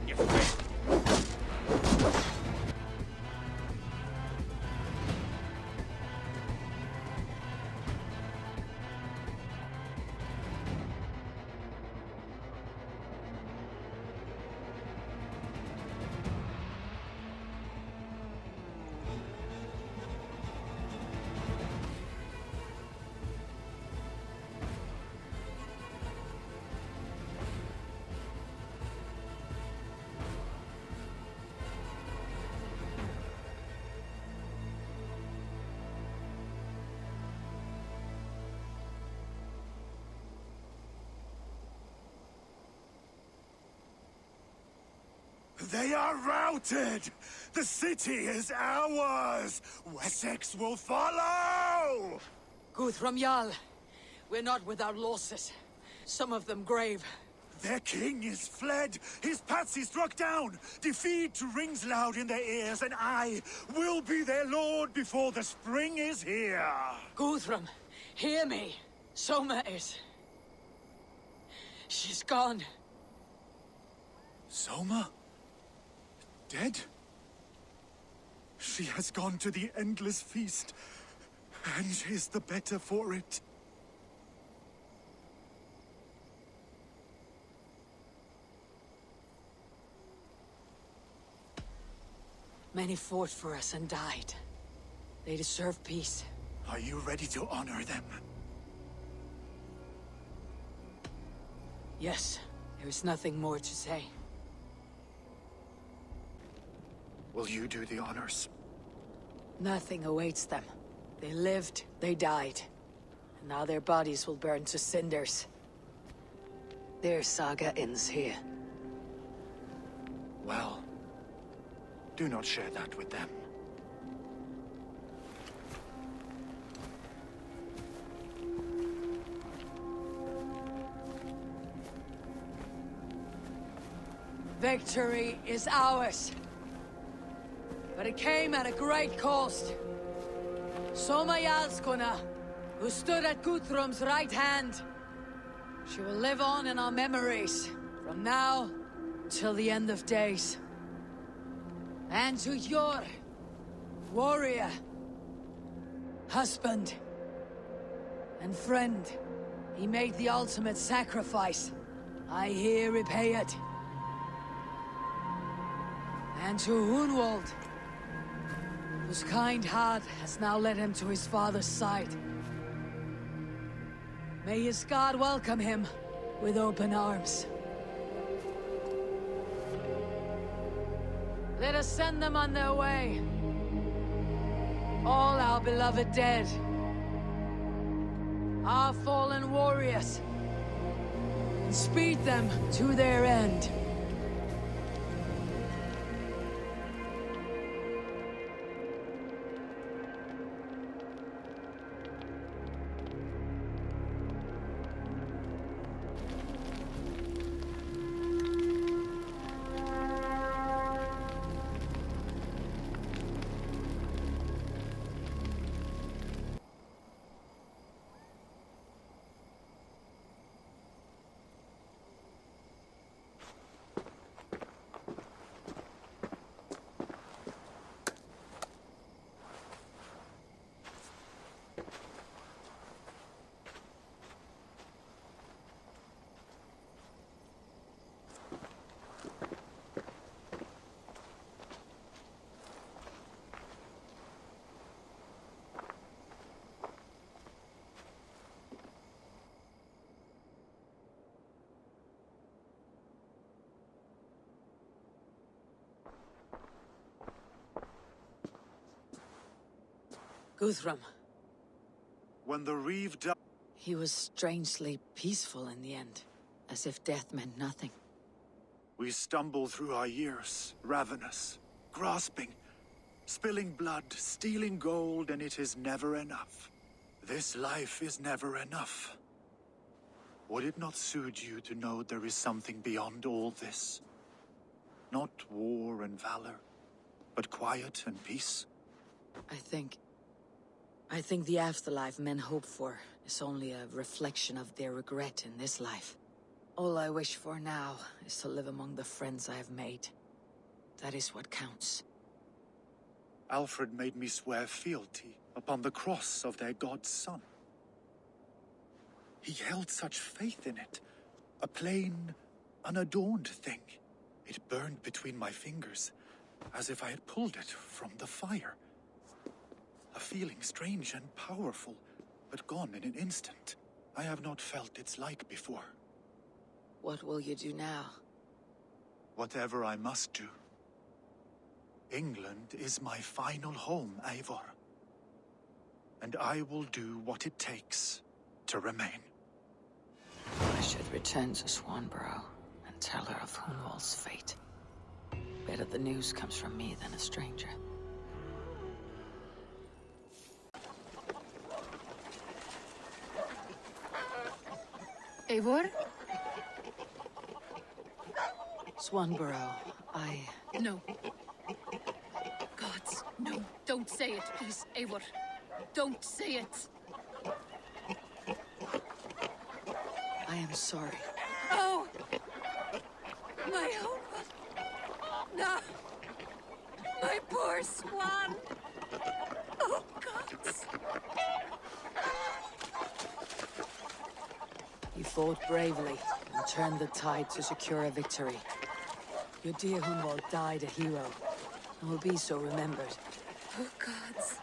You fail. They are routed! The city is ours! Wessex will follow! Guthrum Jarl, we're not without losses. Some of them grave. Their king is fled! His patsy struck down! Defeat rings loud in their ears, and I will be their lord before the spring is here! Guthrum, hear me. Soma is... she's gone. Soma? Dead? She has gone to the endless feast, and is the better for it. Many fought for us and died. They deserve peace. Are you ready to honor them? Yes, there is nothing more to say. Will you do the honors? Nothing awaits them. They lived, they died. And now their bodies will burn to cinders. Their saga ends here. Well, do not share that with them. Victory is ours. But it came at a great cost. Soma Jarlskona, who stood at Guthrum's right hand. She will live on in our memories, from now till the end of days. And to your warrior, husband, and friend, he made the ultimate sacrifice. I here repay it. And to Hunwald, whose kind heart has now led him to his father's side. May his God welcome him with open arms. Let us send them on their way. All our beloved dead. Our fallen warriors. And speed them to their end. Guthrum. When the Reeve died... He was strangely peaceful in the end, as if death meant nothing. We stumble through our years, ravenous, grasping, spilling blood, stealing gold, and it is never enough. This life is never enough. Would it not soothe you to know there is something beyond all this? Not war and valor, but quiet and peace? I think the afterlife men hope for is only a reflection of their regret in this life. All I wish for now is to live among the friends I have made. That is what counts. Alfred made me swear fealty upon the cross of their god's son. He held such faith in it. A plain, unadorned thing. It burned between my fingers, as if I had pulled it from the fire. A feeling strange and powerful, but gone in an instant. I have not felt its like before. What will you do now? Whatever I must do. England is my final home, Eivor. And I will do what it takes to remain. I should return to Swanborough and tell her of Hunwald's fate. Better the news comes from me than a stranger. Eivor? Swanborough, No. Gods, no. Don't say it, please, Eivor. Don't say it. I am sorry. Oh! My hope. No! My poor swan! Oh, gods! You fought bravely and turned the tide to secure a victory. Your dear Hunwald died a hero, and will be so remembered. Oh, gods.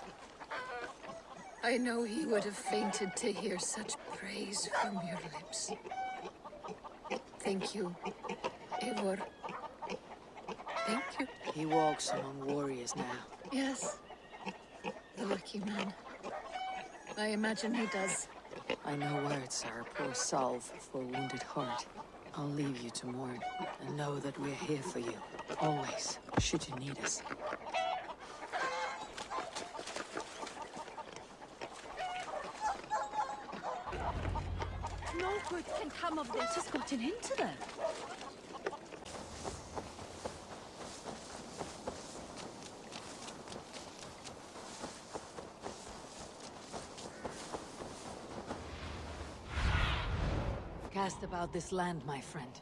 I know he would have fainted to hear such praise from your lips. Thank you, Eivor. Thank you. He walks among warriors now. Yes. The lucky man. I imagine he does. I know words are a poor salve for a wounded heart. I'll leave you to mourn, and know that we're here for you, always, should you need us. No good can come of this. Has gotten into them. Cast about this land, my friend.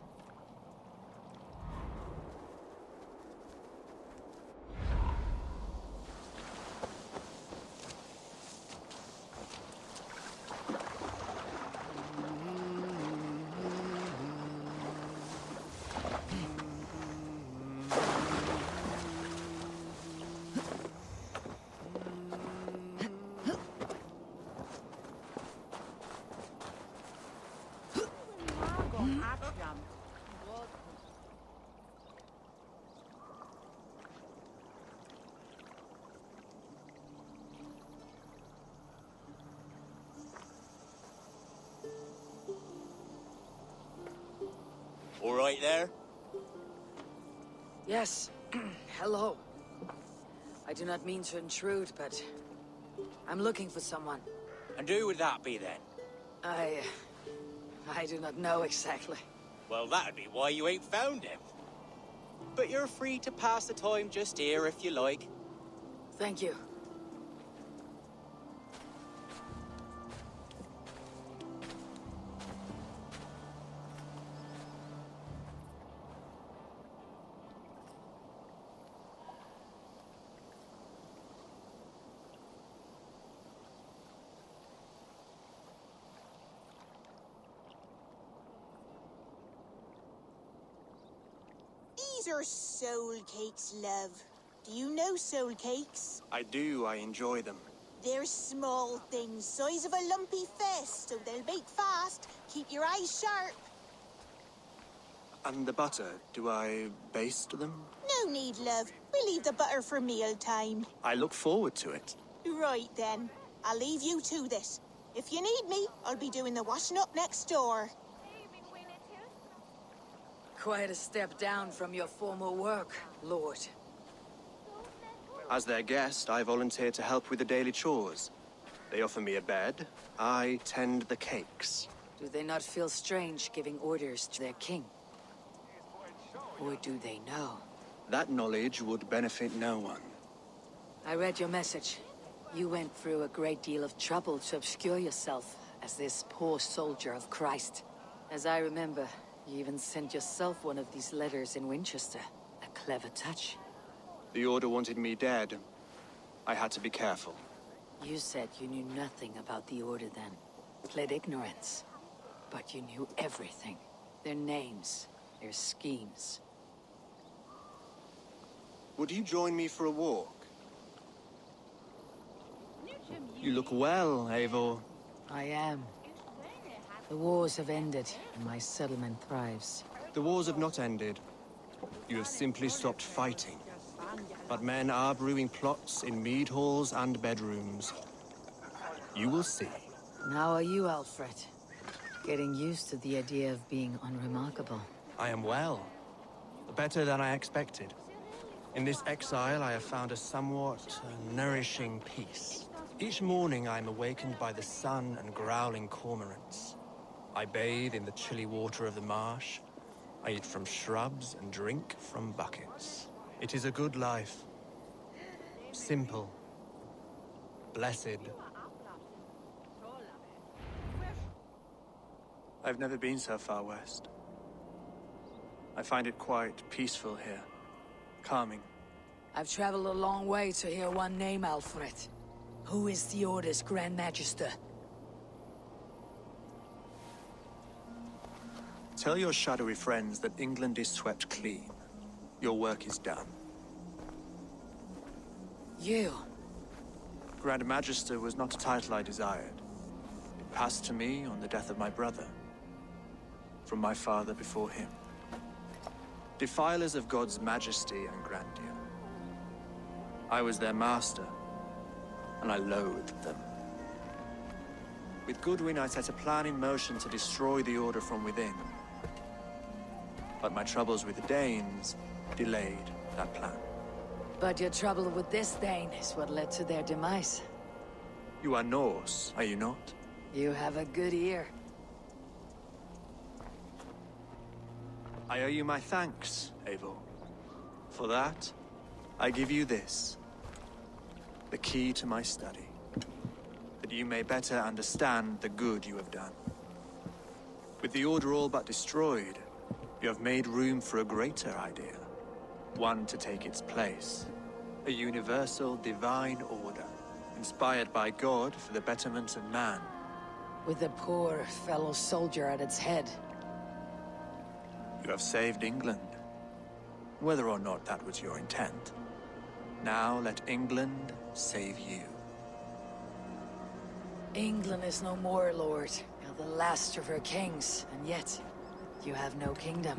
All right there? Yes. Hello. I do not mean to intrude, but I'm looking for someone. And who would that be then? I do not know exactly. Well, that'd be why you ain't found him. But you're free to pass the time just here if you like. Thank you. These are soul cakes, love. Do you know soul cakes? I do, I enjoy them. They're small things, size of a lumpy fist, so they'll bake fast. Keep your eyes sharp. And the butter, do I baste them? No need, love. We leave the butter for meal time. I look forward to it. Right then. I'll leave you to this. If you need me, I'll be doing the washing up next door. Quite a step down from your former work, Lord. As their guest, I volunteer to help with the daily chores. They offer me a bed. I tend the cakes. Do they not feel strange giving orders to their king? Or do they know? That knowledge would benefit no one. I read your message. You went through a great deal of trouble to obscure yourself as this poor soldier of Christ. As I remember, you even sent yourself one of these letters in Winchester. A clever touch. The Order wanted me dead. I had to be careful. You said you knew nothing about the Order then. Pled ignorance. But you knew everything. Their names, their schemes. Would you join me for a walk? You look well, Eivor. I am. The wars have ended, and my settlement thrives. The wars have not ended. You have simply stopped fighting. But men are brewing plots in mead halls and bedrooms. You will see. And how are you, Alfred? Getting used to the idea of being unremarkable. I am well. Better than I expected. In this exile, I have found a somewhat nourishing peace. Each morning, I am awakened by the sun and growling cormorants. I bathe in the chilly water of the marsh. I eat from shrubs and drink from buckets. It is a good life. Simple. Blessed. I've never been so far west. I find it quite peaceful here. Calming. I've traveled a long way to hear one name, Alfred. Who is the Order's Grand Magister? Tell your shadowy friends that England is swept clean. Your work is done. You? Grand Magister was not a title I desired. It passed to me on the death of my brother. From my father before him. Defilers of God's majesty and grandeur. I was their master, and I loathed them. With Goodwin, I set a plan in motion to destroy the Order from within. But my troubles with the Danes delayed that plan. But your trouble with this Dane is what led to their demise. You are Norse, are you not? You have a good ear. I owe you my thanks, Eivor. For that, I give you this. The key to my study. That you may better understand the good you have done. With the Order all but destroyed, you have made room for a greater idea. One to take its place. A universal divine order, inspired by God for the betterment of man. With a poor fellow soldier at its head. You have saved England. Whether or not that was your intent. Now let England save you. England is no more, Lord. You're the last of her kings, and yet you have no kingdom.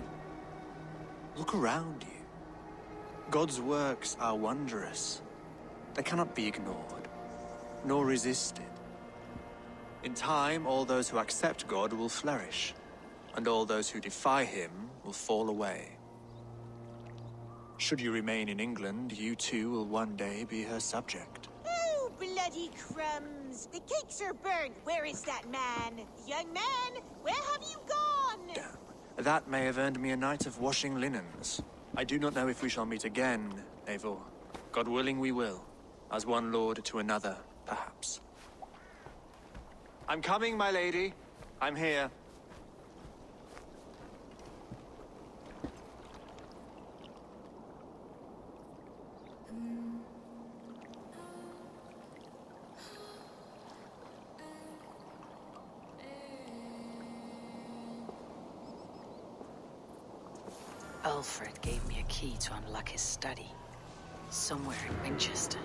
Look around you. God's works are wondrous. They cannot be ignored, nor resisted. In time, all those who accept God will flourish, and all those who defy him will fall away. Should you remain in England, you too will one day be her subject. Oh, bloody crumbs! The cakes are burned. Where is that man? Young man, where have you gone? Damn. That may have earned me a night of washing linens. I do not know if we shall meet again, Eivor. God willing, we will. As one lord to another, perhaps. I'm coming, my lady. I'm here. Alfred gave me a key to unlock his study. Somewhere in Winchester.